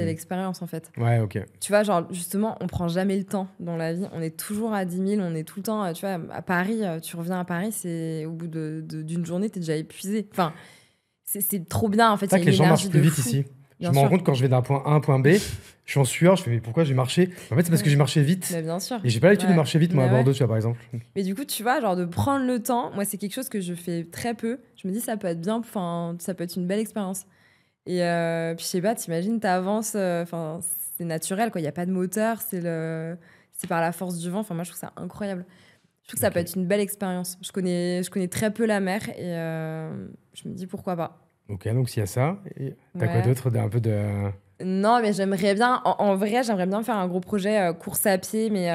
l'expérience, en fait. Ouais, ok. Tu vois, genre, justement, on prend jamais le temps dans la vie. On est toujours à 10 000, on est tout le temps... Tu vois, à Paris, tu reviens à Paris, c'est au bout d'une journée, t'es déjà épuisé. Enfin, c'est trop bien, en fait. C'est vrai que les gens marchent plus vite fou. ici. Je me rends compte quand je vais d'un point A à un point B, je suis en sueur, je fais mais pourquoi j'ai marché? En fait, c'est parce que j'ai marché vite. Mais bien sûr. Et j'ai pas l'habitude de marcher vite, moi, à Bordeaux, tu vois, par exemple. Mais du coup, tu vois, genre de prendre le temps, moi, c'est quelque chose que je fais très peu. Je me dis, ça peut être bien, ça peut être une belle expérience. Et puis, je sais pas, t'imagines, t'avances, c'est naturel, quoi. Il n'y a pas de moteur, c'est par la force du vent. Enfin, moi, je trouve ça incroyable. Je trouve que ça peut être une belle expérience. Je connais très peu la mer et je me dis pourquoi pas. Ok, donc s'il y a ça, t'as quoi d'autre un peu de... Non, mais j'aimerais bien, en vrai, j'aimerais bien faire un gros projet course à pied, mais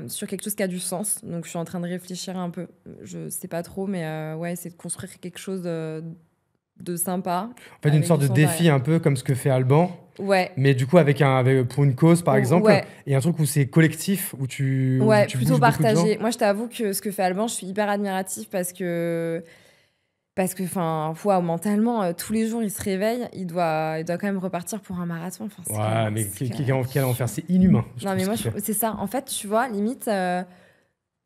sur quelque chose qui a du sens. Donc, je suis en train de réfléchir un peu. Je sais pas trop, mais c'est de construire quelque chose de sympa. En fait, une sorte de défi un peu comme ce que fait Alban. Ouais. Mais du coup, pour une cause, par exemple. Ouais. Et un truc où c'est collectif, où tu plutôt partagé. Moi, je t'avoue que ce que fait Alban, je suis hyper admirative parce que mentalement, tous les jours, il se réveille, il doit quand même repartir pour un marathon. Mais quel enfer, c'est inhumain. Non, mais moi, c'est ça. En fait, tu vois, limite, moi,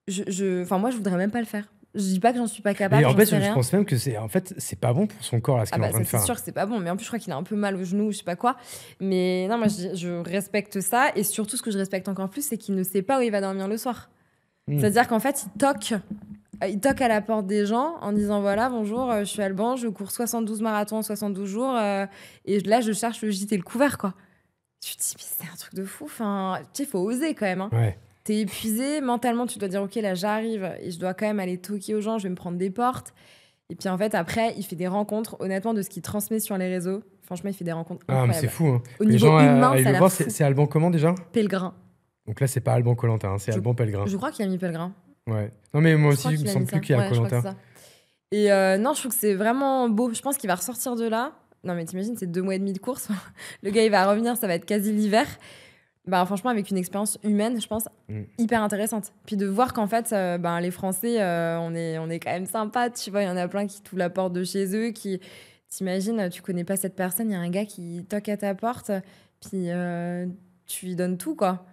je voudrais même pas le faire. Je dis pas que j'en suis pas capable. Et en fait, je pense même que c'est pas bon pour son corps, là, ce qu'il est en train de faire. C'est sûr que c'est pas bon, mais en plus, je crois qu'il a un peu mal au genou, je sais pas quoi. Mais non, moi, je respecte ça. Et surtout, ce que je respecte encore plus, c'est qu'il ne sait pas où il va dormir le soir. C'est-à-dire qu'en fait, il toque ils toquent à la porte des gens en disant voilà, bonjour, je suis Alban, je cours 72 marathons en 72 jours et là, je cherche le gîte et le couvert, quoi. Tu te dis, mais c'est un truc de fou. Enfin, tu sais, il faut oser quand même. Hein. Ouais. T'es épuisé, mentalement, tu dois dire ok, là, j'arrive et je dois quand même aller toquer aux gens, je vais me prendre des portes. Et puis en fait, après, il fait des rencontres, honnêtement, de ce qu'il transmet sur les réseaux. Franchement, il fait des rencontres incroyables. Mais c'est fou. Hein. Au niveau humain, ça a l'air fou. C'est Alban comment déjà ? Pellegrin. Donc là, c'est pas Alban Koh-Lanta, c'est Alban Pellegrin. Je crois qu'il a mis Pellegrin. Ouais. Non, mais moi aussi, il me semble plus qu'il y a Koh-Lanta. Et non, je trouve que c'est vraiment beau. Je pense qu'il va ressortir de là. Non, mais t'imagines, c'est 2 mois et demi de course. Le gars, il va revenir, ça va être quasi l'hiver. Bah, franchement, avec une expérience humaine, je pense, hyper intéressante. Puis de voir qu'en fait, les Français, on est quand même sympas. Tu vois, il y en a plein qui t'ouvrent la porte de chez eux, qui... T'imagines, tu connais pas cette personne, il y a un gars qui toque à ta porte, puis tu lui donnes tout, quoi.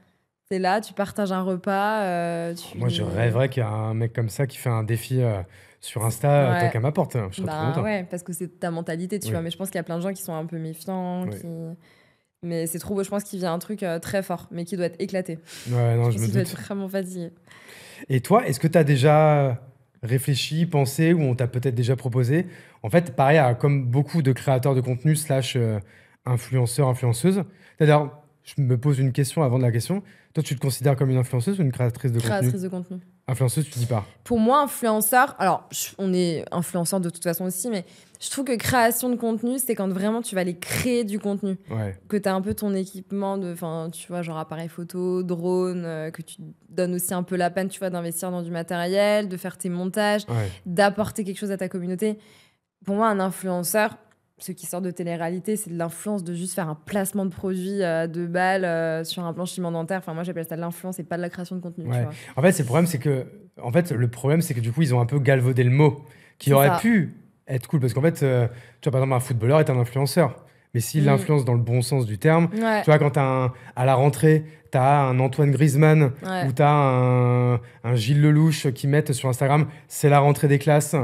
T'es là, tu partages un repas. Moi, je rêverais qu'il y ait un mec comme ça qui fait un défi sur Insta, toque à ma porte. Je serais trop content. Ouais, parce que c'est ta mentalité, tu vois. Mais je pense qu'il y a plein de gens qui sont un peu méfiants, mais c'est trop beau. Je pense qu'il vient un truc très fort, mais qui doit être éclaté. Ouais, non, je me doute. Il doit être vraiment fatigué. Et toi, est-ce que tu as déjà réfléchi, pensé, ou on t'a peut-être déjà proposé ? En fait, pareil, comme beaucoup de créateurs de contenu / influenceurs, influenceuses. D'ailleurs, je me pose une question avant de la question. Toi, tu te considères comme une influenceuse ou une créatrice de contenu ? Créatrice de contenu. Influenceuse, tu dis pas. Pour moi, influenceur, alors on est influenceur de toute façon aussi, mais je trouve que création de contenu, c'est quand vraiment tu vas aller créer du contenu. Ouais. Que tu as un peu ton équipement, tu vois, genre appareil photo, drone, que tu donnes aussi un peu la peine, tu vois, d'investir dans du matériel, de faire tes montages, d'apporter quelque chose à ta communauté. Pour moi, un influenceur, ceux qui sortent de télé-réalité, c'est de l'influence de juste faire un placement de produit à 2 balles sur un blanchiment dentaire. Enfin, moi, j'appelle ça de l'influence et pas de la création de contenu. Tu vois. En fait, le problème, c'est que du coup, ils ont un peu galvaudé le mot qui aurait pu être cool. Parce qu'en fait, tu vois, par exemple, un footballeur est un influenceur. Mais s'il l'influence dans le bon sens du terme, tu vois, quand à la rentrée, tu as un Antoine Griezmann ou tu as un Gilles Lelouch qui mettent sur Instagram, c'est la rentrée des classes.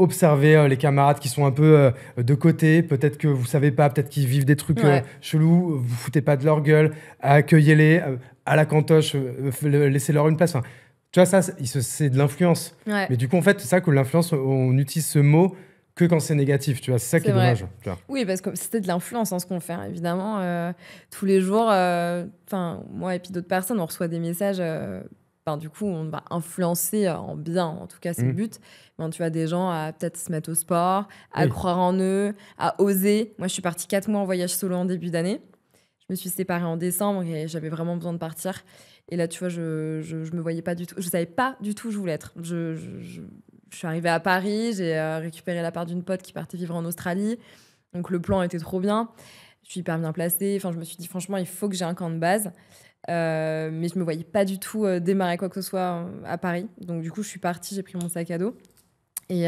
Observer les camarades qui sont un peu de côté, peut-être que vous savez pas, peut-être qu'ils vivent des trucs chelous, vous foutez pas de leur gueule, accueillez-les à la cantoche, laissez-leur une place. Enfin, tu vois, ça, c'est de l'influence. Mais du coup, en fait, c'est ça que l'influence, on utilise ce mot que quand c'est négatif, tu vois, c'est ça qui est dommage. Oui, parce que c'était de l'influence ce qu'on fait, évidemment. Tous les jours, moi et puis d'autres personnes, on reçoit des messages... du coup, on va influencer en bien, en tout cas, c'est le but. Tu as des gens à peut-être se mettre au sport, à croire en eux, à oser. Moi, je suis partie 4 mois en voyage solo en début d'année. Je me suis séparée en décembre et j'avais vraiment besoin de partir. Et là, tu vois, je me voyais pas du tout. Je savais pas du tout où je voulais être. Je suis arrivée à Paris, j'ai récupéré la part d'une pote qui partait vivre en Australie. Donc, le plan était trop bien. Je suis hyper bien placée. Enfin, je me suis dit, franchement, il faut que j'ai un camp de base. Mais je me voyais pas du tout démarrer quoi que ce soit à Paris. Donc du coup, je suis partie, j'ai pris mon sac à dos. Et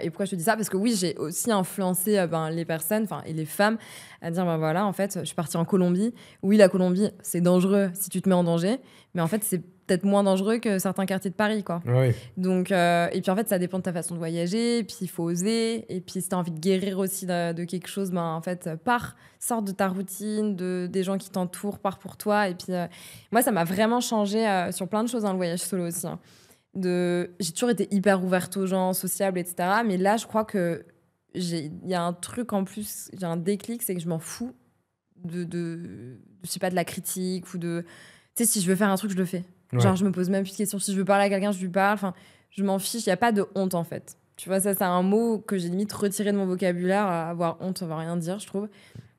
pourquoi je te dis ça ? Parce que oui, j'ai aussi influencé les personnes et les femmes à dire voilà, en fait, je suis partie en Colombie. Oui, la Colombie, c'est dangereux si tu te mets en danger, mais en fait, c'est peut-être moins dangereux que certains quartiers de Paris, quoi. Oui. Donc, et puis en fait, ça dépend de ta façon de voyager, et puis il faut oser, et puis si tu as envie de guérir aussi de quelque chose, en fait, sors de ta routine, des gens qui t'entourent, pars pour toi. Et puis moi, ça m'a vraiment changé sur plein de choses, le voyage solo aussi. J'ai toujours été hyper ouverte aux gens, sociable, etc. Mais là, je crois que il y a un truc en plus, j'ai un déclic, c'est que je m'en fous je sais pas, de la critique ou de... Tu sais, si je veux faire un truc, je le fais. Genre, je me pose même plus de questions. Si je veux parler à quelqu'un, je lui parle. Enfin, je m'en fiche. Il n'y a pas de honte, en fait. Tu vois, ça, c'est un mot que j'ai limite retiré de mon vocabulaire. Avoir honte, ça ne veut rien dire, je trouve.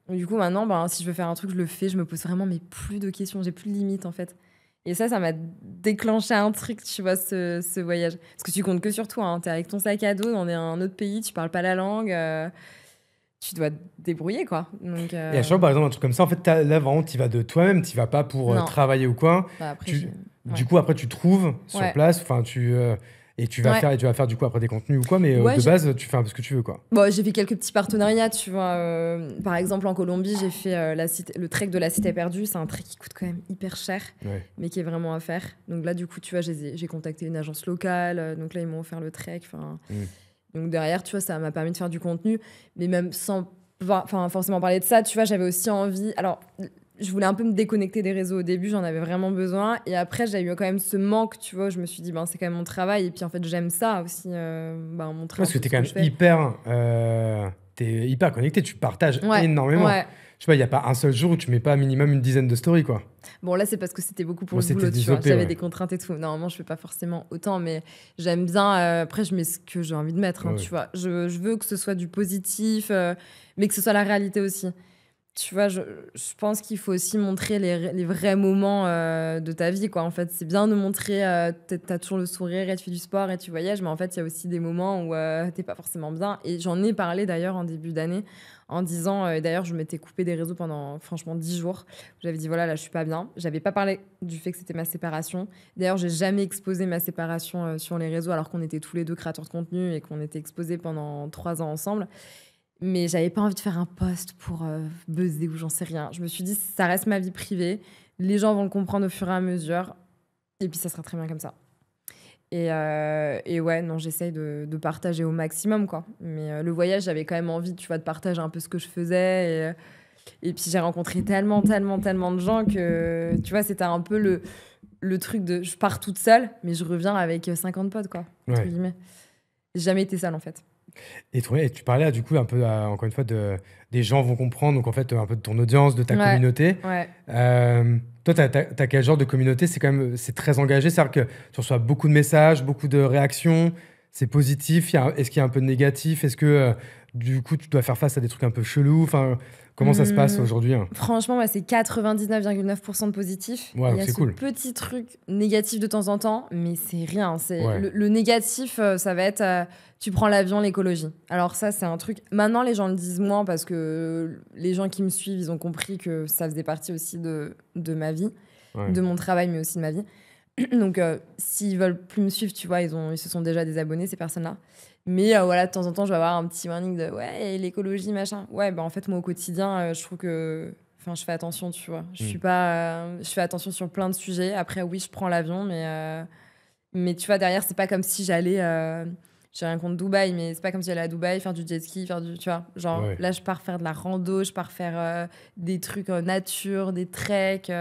Donc, du coup, maintenant, si je veux faire un truc, je le fais. Je me pose vraiment plus de questions. J'ai plus de limites, en fait. Et ça m'a déclenché un truc, tu vois, ce voyage. Parce que tu comptes que sur toi. Hein. Tu es avec ton sac à dos dans un autre pays. Tu parles pas la langue. Tu dois te débrouiller, quoi. Donc, Et à chaque fois, par exemple, un truc comme ça, en fait, là, vraiment, tu vas de toi-même. Tu vas pas pour travailler ou quoi. Du coup, après, tu trouves sur place. Enfin, et tu vas faire du coup après des contenus ou quoi, mais de base, tu fais un peu ce que tu veux, quoi. Bon, j'ai fait quelques petits partenariats, tu vois. Par exemple, en Colombie, j'ai fait le trek de la Cité perdue. C'est un trek qui coûte quand même hyper cher, mais qui est vraiment à faire. Donc là, du coup, tu vois, j'ai contacté une agence locale. Donc là, ils m'ont offert le trek. Donc derrière, tu vois, ça m'a permis de faire du contenu, mais même sans forcément parler de ça, tu vois, j'avais aussi envie... Alors, je voulais un peu me déconnecter des réseaux au début, j'en avais vraiment besoin. Et après, j'ai eu quand même ce manque, tu vois. Je me suis dit, c'est quand même mon travail. Et puis, en fait, j'aime ça aussi, montrer. Parce que t'es quand même hyper connecté, tu partages énormément. Ouais. Je sais pas, il n'y a pas un seul jour où tu mets pas minimum une dizaine de stories, quoi. Bon, là, c'est parce que c'était beaucoup pour le boulot, tu vois. J'avais des contraintes et tout. Normalement, je fais pas forcément autant, mais j'aime bien. Après, je mets ce que j'ai envie de mettre, tu vois. Je veux que ce soit du positif, mais que ce soit la réalité aussi. Tu vois, je pense qu'il faut aussi montrer les vrais moments de ta vie, quoi. En fait, c'est bien de montrer, t'as toujours le sourire et tu fais du sport et tu voyages, mais en fait, il y a aussi des moments où t'es pas forcément bien. Et j'en ai parlé d'ailleurs en début d'année, en disant, d'ailleurs, je m'étais coupée des réseaux pendant franchement 10 jours. J'avais dit, voilà, là, je suis pas bien. J'avais pas parlé du fait que c'était ma séparation. D'ailleurs, j'ai jamais exposé ma séparation sur les réseaux, alors qu'on était tous les deux créateurs de contenu et qu'on était exposés pendant 3 ans ensemble. Mais j'avais pas envie de faire un post pour buzzer ou j'en sais rien. Je me suis dit, ça reste ma vie privée. Les gens vont le comprendre au fur et à mesure. Et puis, ça sera très bien comme ça. Et ouais, non, j'essaye de partager au maximum, quoi. Mais le voyage, j'avais quand même envie, tu vois, de partager un peu ce que je faisais. Et puis, j'ai rencontré tellement de gens que, tu vois, c'était un peu le truc de... Je pars toute seule, mais je reviens avec 50 potes, quoi, entre guillemets. J'ai jamais été seule, en fait. Et tu parlais du coup un peu, encore une fois, des gens vont comprendre, donc en fait un peu de ton audience, de ta communauté. Ouais. Toi, t'as quel genre de communauté? C'est très engagé, c'est-à-dire que tu reçois beaucoup de messages, beaucoup de réactions, c'est positif, est-ce qu'il y a un peu de négatif? Est-ce que du coup tu dois faire face à des trucs un peu chelous? Enfin, comment ça se passe aujourd'hui? Franchement, c'est 99,9% de positif. Ouais, il y a ce petit truc négatif de temps en temps, mais c'est rien. Le négatif, ça va être tu prends l'avion, l'écologie. Alors ça, c'est un truc... Maintenant, les gens le disent moins parce que les gens qui me suivent, ils ont compris que ça faisait partie aussi de ma vie, de mon travail, mais aussi de ma vie. Donc, s'ils veulent plus me suivre, tu vois, ils se sont déjà désabonnés, ces personnes-là. Mais voilà, de temps en temps, je vais avoir un petit warning de « Ouais, l'écologie, machin ». Ouais, en fait, moi, au quotidien, je trouve que... Enfin, je fais attention, tu vois. Je fais attention sur plein de sujets. Après, oui, je prends l'avion, mais tu vois, derrière, c'est pas comme si j'allais... J'ai rien contre Dubaï, mais c'est pas comme si j'allais à Dubaï faire du jet ski, tu vois. Genre, là, je pars faire de la rando, je pars faire des trucs nature, des treks,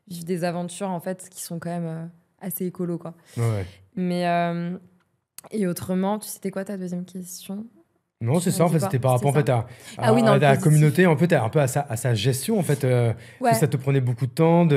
vivre des aventures, en fait, qui sont quand même assez écolo, quoi. Ouais. Mais... Et autrement, c'était quoi ta deuxième question? Non, c'est ça, en fait, c'était par rapport en fait, à la communauté, en fait, un peu à sa gestion, en fait. Est-ce que ça te prenait beaucoup de temps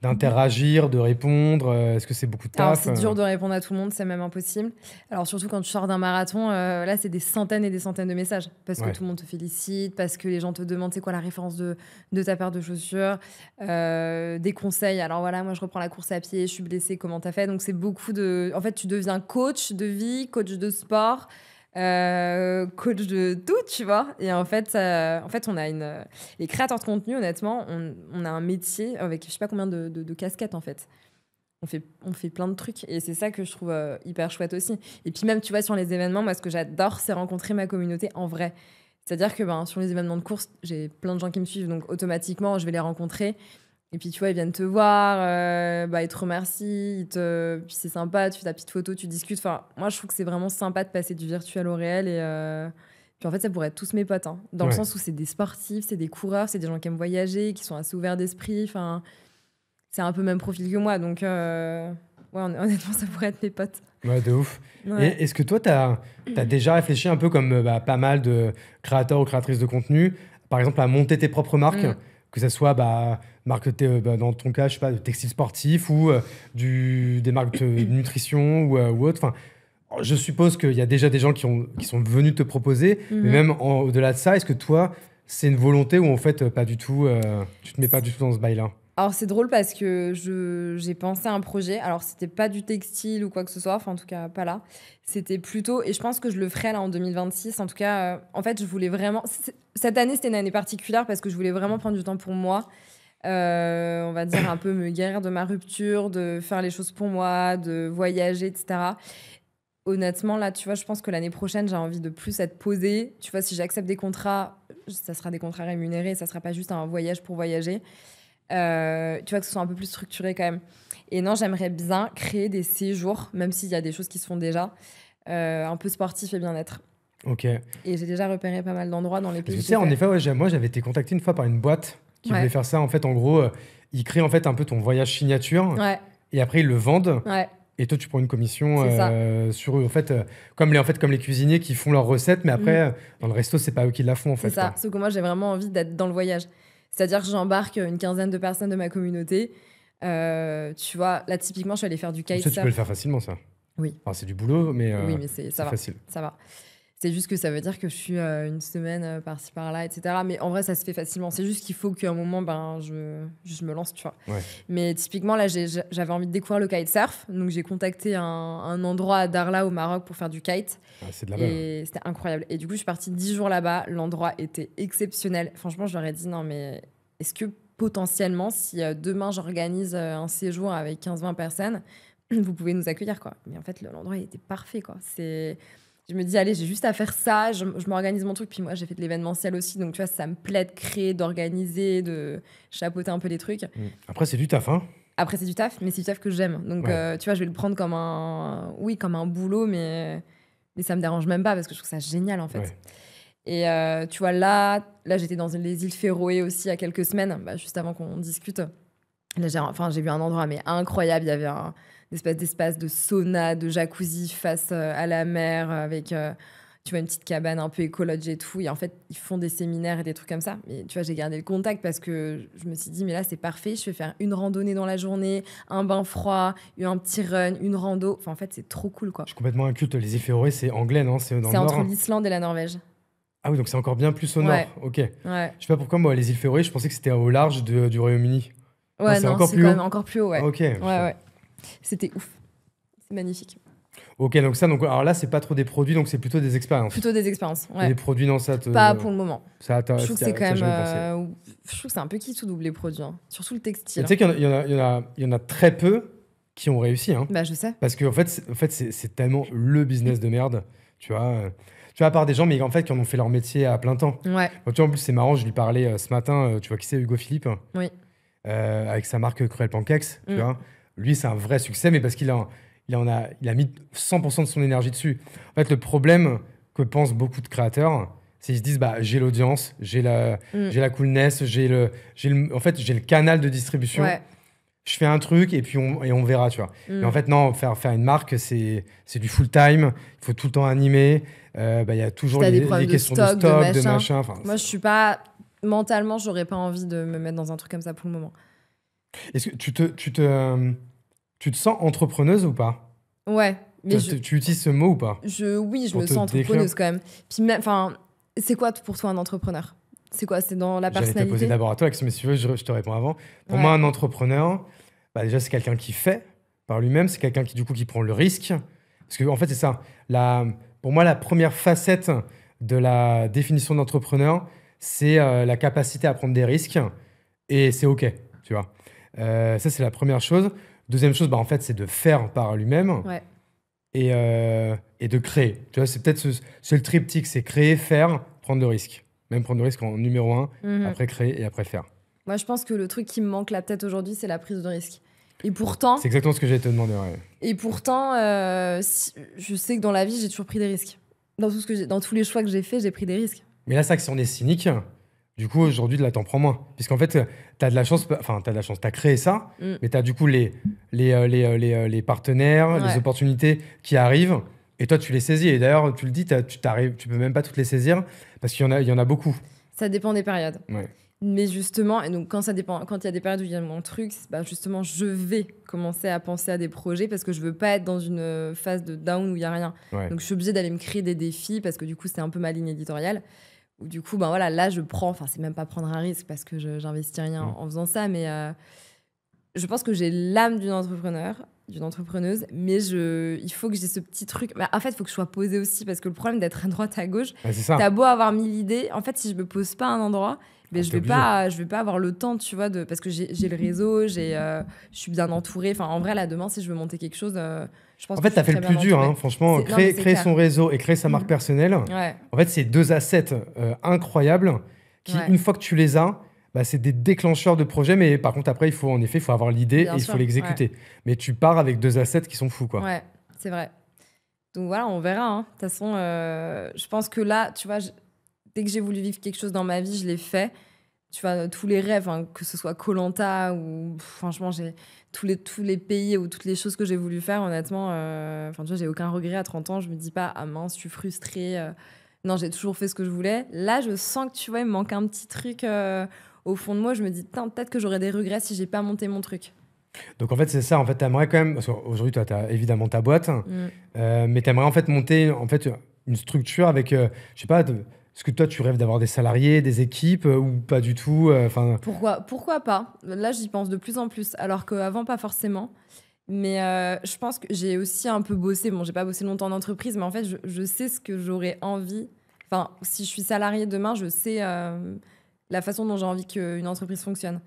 d'interagir, de répondre? Est-ce que c'est beaucoup de taf? Alors, c'est dur de répondre à tout le monde, c'est même impossible. Alors, surtout quand tu sors d'un marathon, là, c'est des centaines et des centaines de messages. Parce que tout le monde te félicite, parce que les gens te demandent c'est quoi la référence de ta paire de chaussures, des conseils. Alors voilà, moi, je reprends la course à pied, je suis blessée, comment t'as fait? Donc, c'est beaucoup de... En fait, tu deviens coach de vie, coach de sport... coach de tout, tu vois. Et en fait, on a les créateurs de contenu, honnêtement, on a un métier avec je sais pas combien de casquettes, en fait. On fait plein de trucs et c'est ça que je trouve hyper chouette aussi. Et puis même, tu vois, sur les événements, moi, ce que j'adore, c'est rencontrer ma communauté en vrai. C'est-à-dire que sur les événements de course, j'ai plein de gens qui me suivent, donc automatiquement, je vais les rencontrer. Et puis, tu vois, ils viennent te voir, ils te remercient, puis c'est sympa, tu fais ta petite photo, tu discutes. Enfin, moi, je trouve que c'est vraiment sympa de passer du virtuel au réel. Et puis, en fait, ça pourrait être tous mes potes, hein, dans le sens où c'est des sportifs, c'est des coureurs, c'est des gens qui aiment voyager, qui sont assez ouverts d'esprit. Enfin, c'est un peu le même profil que moi. Donc, honnêtement, ça pourrait être mes potes. Ouais, de ouf. Ouais. Et est-ce que toi, t'as déjà réfléchi un peu comme pas mal de créateurs ou créatrices de contenu, par exemple, à monter tes propres marques que ça soit marque dans ton cas, je sais pas, de textile sportif ou des marques de nutrition ou autre. Enfin, je suppose qu'il y a déjà des gens qui sont venus te proposer, mais même au-delà de ça, est-ce que toi, c'est une volonté ou en fait pas du tout, tu te mets pas du tout dans ce bail-là? Alors c'est drôle parce que j'ai pensé à un projet. Alors c'était pas du textile ou quoi que ce soit, enfin en tout cas pas là. C'était plutôt, et je pense que je le ferai là en 2026. En tout cas, en fait je voulais vraiment... Cette année c'était une année particulière parce que je voulais vraiment prendre du temps pour moi. On va dire un peu me guérir de ma rupture, de faire les choses pour moi, de voyager, etc. Honnêtement là, tu vois, je pense que l'année prochaine j'ai envie de plus être posée. Tu vois, si j'accepte des contrats, ça sera des contrats rémunérés, ça sera pas juste un voyage pour voyager. Tu vois, que ce soit un peu plus structuré quand même. Et non, j'aimerais bien créer des séjours, même s'il y a des choses qui se font déjà, un peu sportifs et bien-être. Ok. Et j'ai déjà repéré pas mal d'endroits dans les pays. Tu sais, en effet, moi j'avais été contacté une fois par une boîte qui voulaient faire ça. En fait, en gros, ils créent en fait un peu ton voyage signature. Et après, ils le vendent. Et toi, tu prends une commission sur eux. En fait, comme les cuisiniers qui font leurs recettes, mais après, dans le resto, c'est pas eux qui la font. En fait, c'est ça. Sauf que moi, j'ai vraiment envie d'être dans le voyage. C'est-à-dire que j'embarque une quinzaine de personnes de ma communauté. Tu vois, là, typiquement, je suis allée faire du kitesurf. Ça, tu peux le faire facilement, ça. Oui. Enfin, c'est du boulot, mais, c'est facile. Ça va. C'est juste que ça veut dire que je suis une semaine par-ci par-là, etc. Mais en vrai, ça se fait facilement. C'est juste qu'il faut qu'à un moment, je me lance, tu vois. Mais typiquement, là, j'avais envie de découvrir le kitesurf. Donc, j'ai contacté un endroit à Darla, au Maroc, pour faire du kite. C'est de là-bas. Et c'était incroyable. Et du coup, je suis partie 10 jours là-bas. L'endroit était exceptionnel. Franchement, je leur ai dit, non, mais est-ce que potentiellement, si demain, j'organise un séjour avec 15-20 personnes, vous pouvez nous accueillir, quoi. Mais en fait, l'endroit, il était parfait, quoi. Je me dis, allez, j'ai juste à faire ça, je m'organise mon truc. Puis moi, j'ai fait de l'événementiel aussi. Donc, tu vois, ça me plaît de créer, d'organiser, de chapeauter un peu les trucs. Après, c'est du taf, hein. Après, c'est du taf, mais c'est du taf que j'aime. Donc, tu vois, je vais le prendre comme un boulot, mais ça me dérange même pas parce que je trouve ça génial, en fait. Et tu vois, là, j'étais dans les îles Féroé aussi il y a quelques semaines, juste avant qu'on discute. Là, j'ai vu un endroit mais incroyable. Il y avait un d'espace de sauna, de jacuzzi face à la mer, avec tu vois, une petite cabane un peu écologe et tout. Et en fait, ils font des séminaires et des trucs comme ça. Mais tu vois, j'ai gardé le contact parce que je me suis dit, mais là, c'est parfait. Je vais faire une randonnée dans la journée, un bain froid, un petit run, une rando. Enfin, en fait, c'est trop cool, quoi. Je suis complètement inculte. Les îles Féroé, c'est anglais, non? C'est entre l'Islande et la Norvège. Ah oui, donc c'est encore bien plus au nord. Ok. Je sais pas pourquoi, moi, les îles Féroé, je pensais que c'était au large du Royaume-Uni. Ouais, c'est quand même encore plus haut, ouais. Ok. Ouais. C'était ouf. C'est magnifique. Ok, alors là, c'est pas trop des produits, donc c'est plutôt des expériences. Plutôt des expériences, ouais. Et des produits, non, ça Pas pour le moment. Je trouve que c'est quand même... je trouve que c'est un peu qui tout double, les produits. Hein. Surtout le textile. Tu sais qu'il y en a très peu qui ont réussi. Hein. Je sais. Parce qu'en fait, c'est tellement le business de merde, tu vois. Tu vois, à part des gens, mais en fait, qui en ont fait leur métier à plein temps. Ouais. Bon, tu vois, en plus, c'est marrant, je lui parlais ce matin, tu vois qui c'est, Hugo Philippe? Oui. Avec sa marque Cruel Pancakes, tu vois. Lui, c'est un vrai succès, mais parce qu'il a mis 100% de son énergie dessus. En fait, le problème que pensent beaucoup de créateurs, c'est qu'ils se disent, j'ai l'audience, j'ai la coolness, j'ai le canal de distribution. Ouais. Je fais un truc et puis on verra, tu vois. Mais en fait, non, faire une marque, c'est du full-time. Il faut tout le temps animer. Il y a toujours les questions de stock, de machin. Moi, je suis pas... Mentalement, j'aurais pas envie de me mettre dans un truc comme ça pour le moment. Est-ce que tu te sens entrepreneuse ou pas? Ouais. Mais tu utilises ce mot ou pas? Oui, je me sens entrepreneuse quand même. Puis c'est quoi pour toi un entrepreneur? C'est quoi? C'est dans la personnalité? J'allais te poser d'abord à toi, mais si tu veux, je te réponds avant. Pour moi, un entrepreneur, déjà, c'est quelqu'un qui fait par lui-même. C'est quelqu'un qui prend le risque. Parce que, en fait, c'est ça. Pour moi, la première facette de la définition d'entrepreneur, c'est la capacité à prendre des risques. Et c'est OK, tu vois. Ça, c'est la première chose. Deuxième chose, en fait, c'est de faire par lui-même. Ouais. Et de créer. Tu vois, c'est peut-être le triptyque, c'est créer, faire, prendre de risques. Même prendre de risques en numéro 1, après créer et après faire. Moi, je pense que le truc qui me manque là peut-être aujourd'hui, c'est la prise de risque. Et pourtant... C'est exactement ce que j'allais te demander, ouais. Et pourtant, je sais que dans la vie, j'ai toujours pris des risques. Dans tous les choix que j'ai faits, j'ai pris des risques. Mais là, c'est que si on est cynique, du coup, aujourd'hui, là, t'en prends moins. Puisqu'en fait, t'as de la chance, t'as créé ça, mais t'as du coup les partenaires, les opportunités qui arrivent, et toi, tu les saisis. Et d'ailleurs, tu le dis, tu peux même pas toutes les saisir, parce qu'il y en a beaucoup. Ça dépend des périodes. Ouais. Mais justement, et donc quand il y a des périodes où il y a mon truc, justement, je vais commencer à penser à des projets parce que je veux pas être dans une phase de down où il y a rien. Ouais. Donc je suis obligée d'aller me créer des défis parce que du coup, c'est un peu ma ligne éditoriale. Où du coup, là, je prends, c'est même pas prendre un risque parce que j'investis rien en faisant ça, mais je pense que j'ai l'âme d'une entrepreneuse, mais il faut que j'ai ce petit truc. En fait, il faut que je sois posée aussi parce que le problème d'être à droite, à gauche, t'as beau avoir 1000 idées, en fait, si je me pose pas à un endroit, mais je vais pas avoir le temps, tu vois, parce que j'ai le réseau, je suis bien entourée. Enfin, en vrai, là, demain, si je veux monter quelque chose, je pense en fait, que t'as fait le plus dur, hein, franchement. Créer son réseau et créer sa marque personnelle. Ouais. En fait, c'est 2 assets incroyables qui, une fois que tu les as, c'est des déclencheurs de projets. Mais par contre, après, il faut avoir l'idée et il faut l'exécuter. Ouais. Mais tu pars avec 2 assets qui sont fous, quoi. Ouais, c'est vrai. Donc voilà, on verra. Hein. De toute façon, je pense que là, tu vois, dès que j'ai voulu vivre quelque chose dans ma vie, je l'ai fait. tu vois, tous les rêves, hein, que ce soit Koh-Lanta ou franchement, j'ai tous les pays ou toutes les choses que j'ai voulu faire, honnêtement, tu vois, j'ai aucun regret à 30 ans. Je me dis pas, ah mince, je suis frustrée. Non, j'ai toujours fait ce que je voulais. Là, je sens que, tu vois, il me manque un petit truc au fond de moi. Je me dis, peut-être que j'aurais des regrets si j'ai pas monté mon truc. Donc en fait, c'est ça. En fait, t'aimerais quand même, parce qu'aujourd'hui, toi, t'as évidemment ta boîte, mais t'aimerais en fait monter en fait une structure avec, je sais pas, est-ce que toi, tu rêves d'avoir des salariés, des équipes ou pas du tout Pourquoi pas? Là, j'y pense de plus en plus, alors qu'avant, pas forcément. Mais je pense que j'ai aussi un peu bossé. Bon, j'ai pas bossé longtemps en entreprise, mais en fait, je sais ce que j'aurais envie. Enfin, si je suis salariée demain, je sais la façon dont j'ai envie qu'une entreprise fonctionne.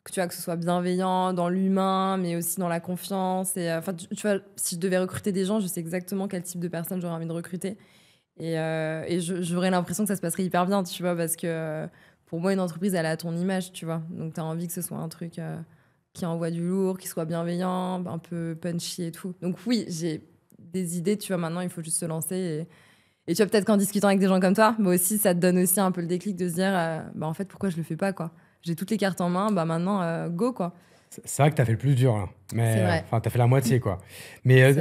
Que, tu vois, que ce soit bienveillant dans l'humain, mais aussi dans la confiance. Et, tu vois, si je devais recruter des gens, je sais exactement quel type de personne j'aurais envie de recruter. Et j'aurais l'impression que ça se passerait hyper bien, tu vois, parce que pour moi, une entreprise, elle a ton image, tu vois. Donc, tu as envie que ce soit un truc qui envoie du lourd, qui soit bienveillant, un peu punchy et tout. Donc oui, j'ai des idées, tu vois, maintenant, il faut juste se lancer. Et tu vois, peut-être qu'en discutant avec des gens comme toi, moi aussi, ça te donne aussi un peu le déclic de se dire, en fait, pourquoi je le fais pas, quoi. J'ai toutes les cartes en main, maintenant, go, quoi. C'est vrai que tu as fait le plus dur, là. Mais tu as fait la moitié, quoi. Mais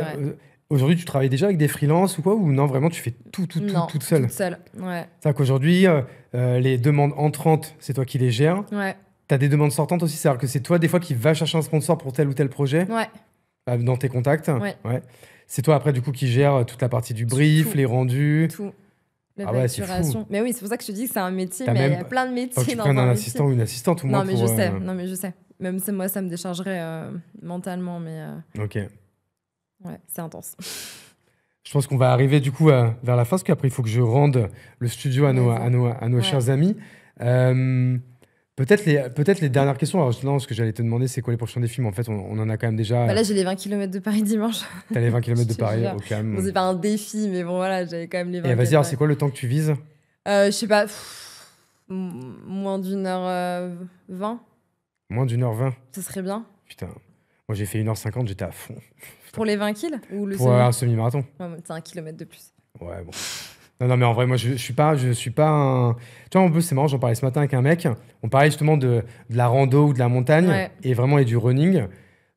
aujourd'hui, tu travailles déjà avec des freelances ou quoi? Ou non, vraiment, tu fais tout toute seule? Toute seule, ouais. C'est-à-dire qu'aujourd'hui, les demandes entrantes, c'est toi qui les gères. Ouais. Tu as des demandes sortantes aussi, c'est-à-dire que c'est toi, des fois, qui vas chercher un sponsor pour tel ou tel projet dans tes contacts. Ouais. C'est toi, après, du coup, qui gère toute la partie du brief, les rendus. Tout. La facturation. Mais oui, c'est pour ça que je te dis que c'est un métier, mais il y a plein de métiers. Faut que tu prennes un assistant ou une assistante. Non, mais je sais. Même moi, ça me déchargerait mentalement, mais... Ok. Ouais, c'est intense. Je pense qu'on va arriver du coup vers la fin, parce qu'après, il faut que je rende le studio à nos chers amis. Peut-être les dernières questions. Alors, non, ce que j'allais te demander, c'est quoi les prochains défis? Mais en fait, on en a quand même déjà. Là, j'ai les 20 km de Paris dimanche. T'as les 20 km de Paris, au calme. Bon, c'est pas un défi, mais bon, voilà, j'avais quand même les 20 km. Et vas-y, alors, c'est quoi le temps que tu vises? Je sais pas, moins d'1h20. Moins d'1h20? Ça serait bien. Putain, moi j'ai fait 1h50, j'étais à fond. Pour les 20 kills ou le Pour un semi-marathon. Ouais, c'est 1 kilomètre de plus. Ouais, bon. Non, mais en vrai, moi, je suis pas un... Tu vois, en plus, c'est marrant, j'en parlais ce matin avec un mec. On parlait justement de la rando ou de la montagne, et vraiment, et du running.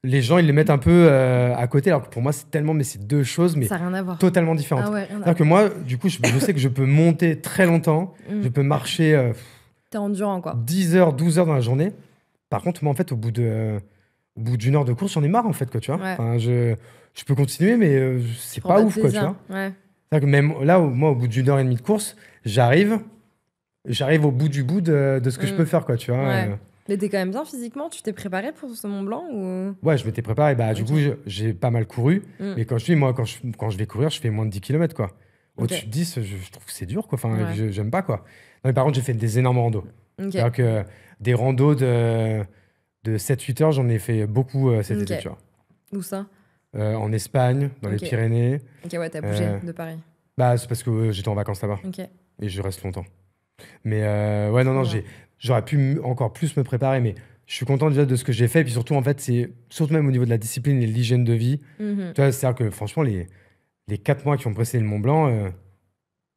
Les gens, ils les mettent un peu à côté, alors que pour moi, c'est deux choses, mais ça n'a rien à voir. Totalement différentes. Ah ouais, c'est-à-dire que moi, du coup, je sais que je peux monter très longtemps, je peux marcher... T'es endurant, quoi. 10 heures, 12 heures dans la journée. Par contre, moi, en fait, au bout d'une heure de course, j'en ai marre, en fait, quoi, tu vois. Ouais. Enfin, je peux continuer, mais c'est pas ouf, quoi, tu vois. Ouais. C'est-à-dire que même là, moi, au bout d'une heure et demie de course, j'arrive au bout du bout de ce que je peux faire, quoi, tu vois. Ouais. Mais t'es quand même bien physiquement? Tu t'es préparé pour ce Mont Blanc ou... Ouais, je m'étais préparé. Du coup, j'ai pas mal couru. Mais quand je vais courir, je fais moins de 10 km, quoi. Au-dessus de 10, je trouve que c'est dur, quoi. Enfin, j'aime pas, quoi. Non, mais par contre, j'ai fait des énormes randos. C'est-à-dire que des randos de 7-8 heures, j'en ai fait beaucoup cet été, tu vois. Où ça? En Espagne, dans les Pyrénées. Ok, ouais, t'as bougé de Paris. C'est parce que j'étais en vacances là-bas. Et je reste longtemps. Mais j'aurais pu encore plus me préparer, mais je suis content déjà de ce que j'ai fait. Et puis surtout, en fait, c'est surtout même au niveau de la discipline et de l'hygiène de vie. Tu vois, c'est-à-dire que franchement, les 4 mois qui ont précédé le Mont Blanc,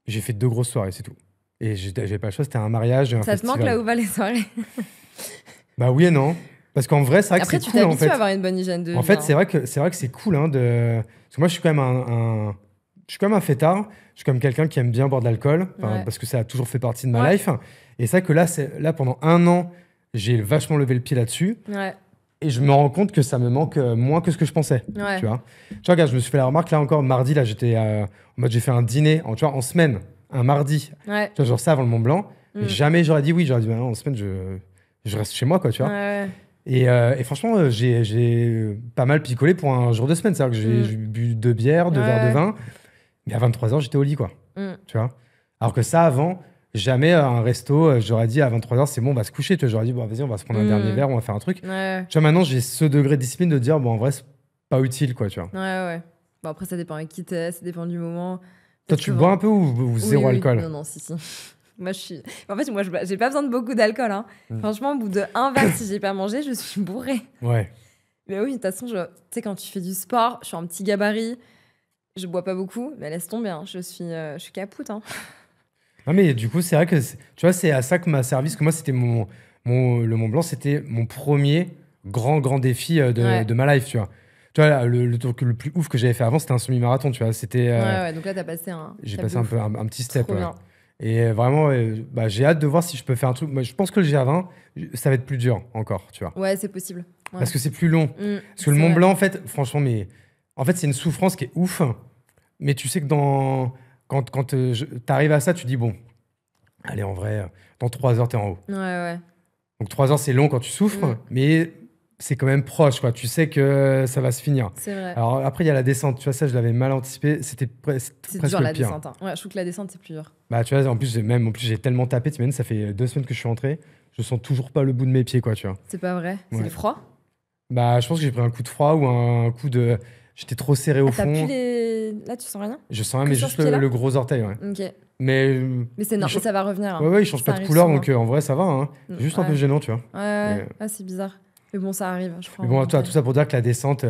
j'ai fait 2 grosses soirées, c'est tout. Et j'avais pas le choix, c'était un mariage, un festival. Ça te manque là où va les soirées? Bah oui et non. Parce qu'en vrai, c'est vrai que c'est cool. Après, tu t'habitues à avoir une bonne hygiène de vie. En fait, c'est vrai que c'est cool. Parce que moi, je suis quand même je suis quand même un fêtard. Je suis quand même quelqu'un qui aime bien boire de l'alcool, parce que ça a toujours fait partie de ma life. Et c'est vrai que là, pendant 1 an, j'ai vachement levé le pied là-dessus. Et je me rends compte que ça me manque moins que ce que je pensais. Tu vois, regarde, je me suis fait la remarque, là encore, mardi, là, j'étais en mode, j'ai fait un dîner, en semaine, un mardi. Tu vois, genre ça avant le Mont Blanc. Et jamais j'aurais dit oui. J'aurais dit, en semaine, je reste chez moi, quoi, tu vois. Et franchement, j'ai pas mal picolé pour un jour de semaine. C'est-à-dire que j'ai bu 2 bières, 2 verres de vin. Mais à 23h, j'étais au lit, quoi. Tu vois. Alors que ça, avant, jamais un resto, j'aurais dit à 23h, c'est bon, on va se coucher. Tu vois, j'aurais dit, bon, vas-y, on va se prendre un dernier verre, on va faire un truc. Tu vois, maintenant, j'ai ce degré de discipline de dire, bon, en vrai, c'est pas utile, quoi, tu vois. Ouais. Bon, après, ça dépend avec qui t'es, ça dépend du moment. Toi, tu bois un peu ou zéro alcool? Non, si. Moi, En fait, j'ai pas besoin de beaucoup d'alcool. Hein. Franchement, au bout de 1 verre, si j'ai pas mangé, je suis bourrée. Ouais. Mais oui, de toute façon, tu sais, quand tu fais du sport, je suis un petit gabarit, je bois pas beaucoup, mais laisse tomber, hein. Je suis capoute. Hein. Non, mais du coup, c'est vrai que, tu vois, c'est à ça que m'a servi, parce que moi, c'était mon le Mont Blanc, c'était mon premier grand défi de ma life, tu vois. Tu vois, le truc le plus ouf que j'avais fait avant, c'était un semi-marathon, tu vois. C'était, donc là, t'as passé un... J'ai passé un petit step. Trop bien. Et vraiment, j'ai hâte de voir si je peux faire un truc. Moi, je pense que le GA20, ça va être plus dur encore, tu vois. Ouais, c'est possible. Ouais. Parce que c'est plus long. Parce que le Mont Blanc, en fait, franchement, en fait, c'est une souffrance qui est ouf. Mais tu sais que quand t'arrives à ça, tu dis, bon, allez, en vrai, dans 3 heures, t'es en haut. Ouais. Donc 3 heures, c'est long quand tu souffres, mais c'est quand même proche, quoi. Tu sais que ça va se finir. C'est vrai. Alors après, il y a la descente. Tu vois, ça, je l'avais mal anticipé. C'était presque dur, la le pire. descente. Hein. Ouais, je trouve que la descente, c'est plus dur. Bah, tu vois, en plus, j'ai tellement tapé. T'imagines, ça fait 2 semaines que je suis rentré. Je sens toujours pas le bout de mes pieds, quoi, tu vois. C'est pas vrai. C'est le froid. Bah, je pense que j'ai pris un coup de froid ou un coup de... J'étais trop serré au fond. Là, tu sens rien? Je sens rien, mais juste le gros orteil, ouais. Ok. Mais c'est normal, ça va revenir. Hein. Ouais, il change pas de couleur, donc en vrai, ça va. Hein. C'est juste un peu gênant, tu vois. Ouais, c'est bizarre. Mais bon, ça arrive, je crois. Mais bon, toi, tout ça pour dire que la descente,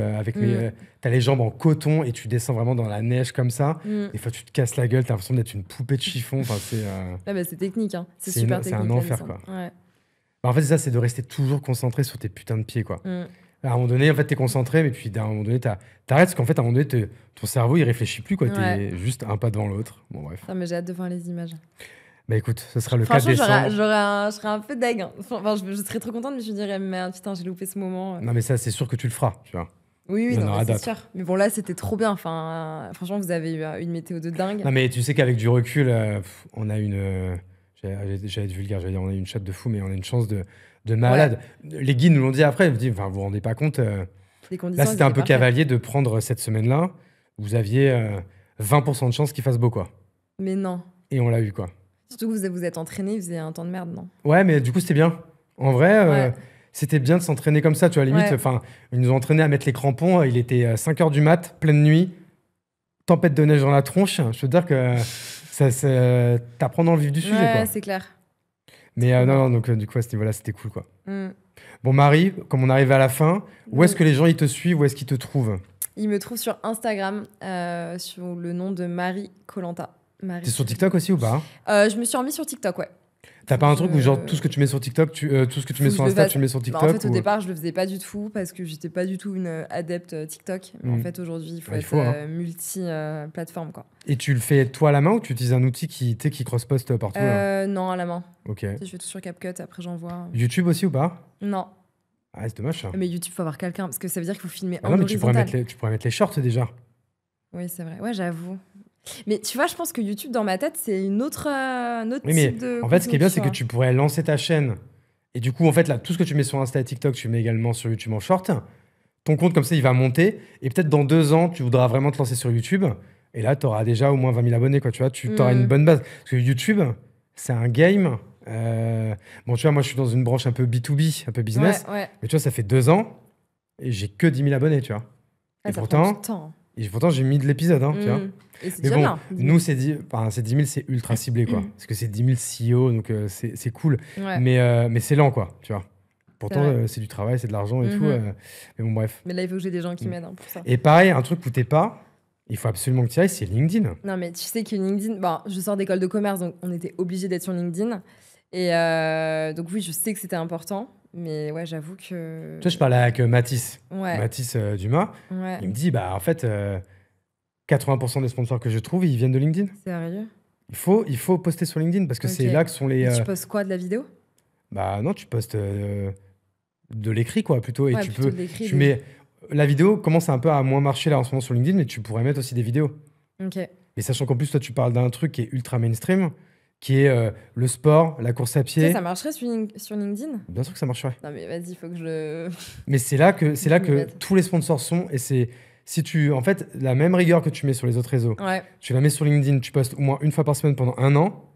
t'as les jambes en coton et tu descends vraiment dans la neige comme ça. Des fois, tu te casses la gueule, t'as l'impression d'être une poupée de chiffon. Enfin, c'est technique, hein. C'est super technique. C'est un enfer, quoi. Ouais. Bah, en fait, c'est ça, c'est de rester toujours concentré sur tes putains de pieds, quoi. À un moment donné, en fait, t'es concentré, mais puis à un moment donné, t'arrêtes, parce qu'en fait, à un moment donné, ton cerveau, il réfléchit plus, quoi. T'es juste un pas devant l'autre. Bon, bref. Non, mais j'ai hâte de voir les images. Bah écoute, ce sera le 4 décembre. Je serais un peu deg. Hein. Enfin, je serais trop contente, mais je me dirais, mais putain, j'ai loupé ce moment. Non, mais ça, c'est sûr que tu le feras, tu vois. Oui, non, c'est sûr. Mais bon, là, c'était trop bien. Enfin, franchement, vous avez eu une météo de dingue. Non, mais tu sais qu'avec du recul, on a une... j'allais être vulgaire, j'allais dire, on a une chatte de fou, mais on a une chance de malade. Ouais. Les guides nous l'ont dit après, ils me disent, vous vous rendez pas compte, là, c'était un peu cavalier de prendre cette semaine-là. Vous aviez 20% de chance qu'il fasse beau, quoi. Mais non. Et on l'a eu, quoi. Surtout que vous êtes entraîné, vous avez un temps de merde, non? Ouais, mais du coup, c'était bien. En vrai, c'était bien de s'entraîner comme ça, tu vois, limite. Enfin, ils nous ont entraîné à mettre les crampons. Il était 5h du mat, pleine nuit, tempête de neige dans la tronche. Je veux dire que ça t'apprend dans le vif du sujet, quoi. Ouais, c'est clair. Mais non, donc du coup, à ce niveau-là, c'était cool, quoi. Bon, Marie, comme on arrive à la fin, où est-ce que les gens, ils te suivent? Où est-ce qu'ils te trouvent? Ils me trouvent sur Instagram, sur le nom de Marie Colanta. T'es sur TikTok aussi ou pas? Je me suis remis sur TikTok, ouais. T'as pas un truc où genre tout ce que tu mets sur TikTok, tout ce que tu mets sur Insta, tu le mets sur TikTok? En fait, au départ, je le faisais pas du tout parce que j'étais pas du tout une adepte TikTok. En fait, aujourd'hui, il faut être multi-plateforme, quoi. Et tu le fais toi à la main ou tu utilises un outil qui cross-post partout? Non, à la main. Ok. Je fais tout sur CapCut, après j'envoie. YouTube aussi ou pas? Non. Ah, c'est dommage ça. Mais YouTube, faut avoir quelqu'un parce que ça veut dire qu'il faut filmer en non, mais horizontal. tu pourrais mettre les shorts déjà. Oui, c'est vrai. Ouais, j'avoue. Mais tu vois, je pense que YouTube, dans ma tête, c'est une autre oui, type de... En fait, ce qui est bien, c'est que tu pourrais lancer ta chaîne. Et du coup, en fait, là, tout ce que tu mets sur Insta et TikTok, tu mets également sur YouTube en short. Ton compte, comme ça, il va monter. Et peut-être dans 2 ans, tu voudras vraiment te lancer sur YouTube. Et là, tu auras déjà au moins 20 000 abonnés, quoi. Tu vois, tu auras une bonne base. Parce que YouTube, c'est un game. Bon, tu vois, moi, je suis dans une branche un peu B2B, un peu business. Ouais. Mais tu vois, ça fait 2 ans et j'ai que 10 000 abonnés, tu vois. Ah, ça prend du temps. Et pourtant, j'ai mis de l'épisode, hein, tu vois. Et c'est déjà bien. Nous, c'est 10 000, c'est ultra ciblé, quoi. Parce que c'est 10 000 CEO, donc c'est cool. Ouais. Mais c'est lent, quoi, tu vois. Pourtant, c'est du travail, c'est de l'argent et tout. Mais bon, bref. Mais là, il faut que j'ai des gens qui m'aident pour ça. Et pareil, un truc où t'es pas, il faut absolument que tu y ailles, c'est LinkedIn. Non, mais tu sais que LinkedIn... Bon, je sors d'école de commerce, donc on était obligé d'être sur LinkedIn. Et donc oui, je sais que c'était important. Mais ouais, j'avoue que... Tu vois, je parlais avec Mathis. Ouais. Mathis Dumas. Ouais. Il me dit, bah en fait... 80% des sponsors que je trouve, ils viennent de LinkedIn. Sérieux? Il faut poster sur LinkedIn parce que c'est là que sont les... Et tu postes quoi, de la vidéo? Bah non, tu postes de l'écrit, quoi, plutôt. Et ouais, tu mets... La vidéo commence un peu à moins marcher là en ce moment sur LinkedIn, mais tu pourrais mettre aussi des vidéos. Ok. Et sachant qu'en plus, toi, tu parles d'un truc qui est ultra mainstream, qui est le sport, la course à pied. Ça marcherait sur LinkedIn? Bien sûr que ça marcherait. Non, mais vas-y, il faut que je le... Mais c'est là que tous les sponsors sont, et c'est... Si tu, en fait, la même rigueur que tu mets sur les autres réseaux, tu la mets sur LinkedIn, tu postes au moins 1 fois par semaine pendant 1 an,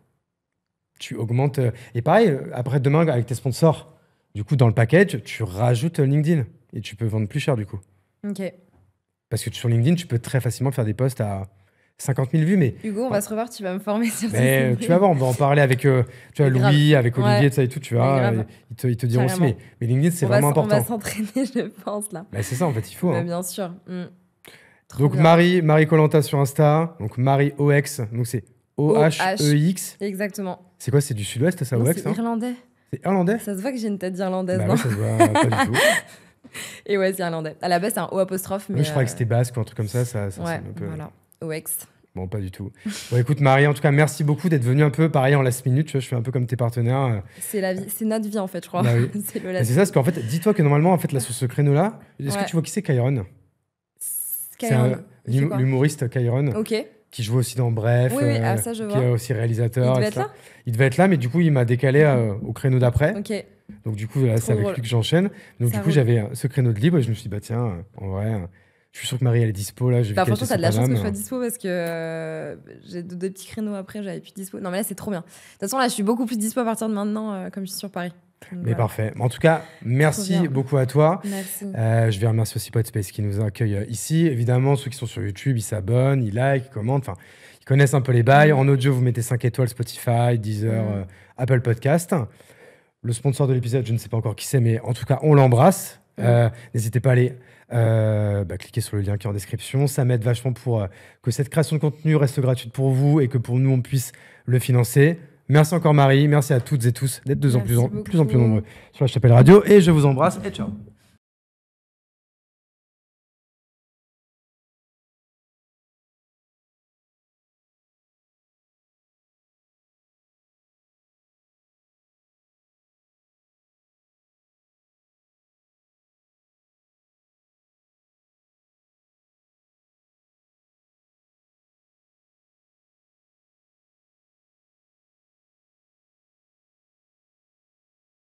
tu augmentes. Et pareil, après demain, avec tes sponsors, du coup, dans le package, tu rajoutes LinkedIn et tu peux vendre plus cher, du coup. Ok. Parce que sur LinkedIn, tu peux très facilement faire des posts à 50 000 vues. Mais, Hugo, on va se revoir, tu vas me former sur ça. Tu vas voir, on va en parler avec tu vois, Louis, avec Olivier, ça et tout, tu vois. Ils te diront aussi. Mais LinkedIn, c'est vraiment important. On va s'entraîner, je pense, là. C'est ça, en fait, il faut. Bien sûr. Donc Marie Colanta sur Insta, donc Marie OX, donc c'est OHEX. Exactement. C'est quoi, c'est du sud-ouest ça, OX? C'est irlandais. C'est irlandais? Ça se voit que j'ai une tête d'irlandaise, bah non? Ouais, ça se voit pas du tout. Et ouais, c'est irlandais. À la base, c'est un O apostrophe. Mais je croyais que c'était basque ou un truc comme ça. Ouais, un peu... voilà. OX. Bon, pas du tout. Bon, écoute, Marie, en tout cas, merci beaucoup d'être venue un peu pareil en last minute. Tu vois, je suis un peu comme tes partenaires. C'est la vie, c'est notre vie en fait, je crois. Bah oui. C'est c'est ça, parce qu'en fait, dis-toi que normalement, en fait, là, sur ce créneau-là, est-ce que tu vois qui c'est Kyron? C'est l'humoriste Kyron. Ok. Qui joue aussi dans Bref, oui, ça, je vois. qui est aussi réalisateur. Il devait être là? Il devait être là, mais du coup, il m'a décalé au créneau d'après. Ok. Donc, du coup, là, c'est avec lui que j'enchaîne. Donc, du coup, j'avais ce créneau de libre et je me suis dit, bah tiens, en vrai, je suis sûr que Marie, elle est dispo là. Franchement, ça a de la chance que je sois dispo parce que j'ai des petits créneaux après, j'avais plus dispo. Non, mais là, c'est trop bien. De toute façon, là, je suis beaucoup plus dispo à partir de maintenant, comme je suis sur Paris. Donc, mais voilà. Parfait. En tout cas, merci beaucoup à toi. Merci. Je vais remercier aussi Podspace qui nous accueille ici. Évidemment, ceux qui sont sur YouTube, ils s'abonnent, ils likent, ils commentent. Enfin, ils connaissent un peu les bails. En audio, vous mettez 5 étoiles Spotify, Deezer, Apple Podcast. Le sponsor de l'épisode, je ne sais pas encore qui c'est, mais en tout cas, on l'embrasse. N'hésitez pas à aller cliquer sur le lien qui est en description. Ça m'aide vachement pour que cette création de contenu reste gratuite pour vous et que pour nous, on puisse le financer. Merci encore Marie, merci à toutes et tous d'être de plus en plus nombreux sur La Chapelle Radio et je vous embrasse et ciao.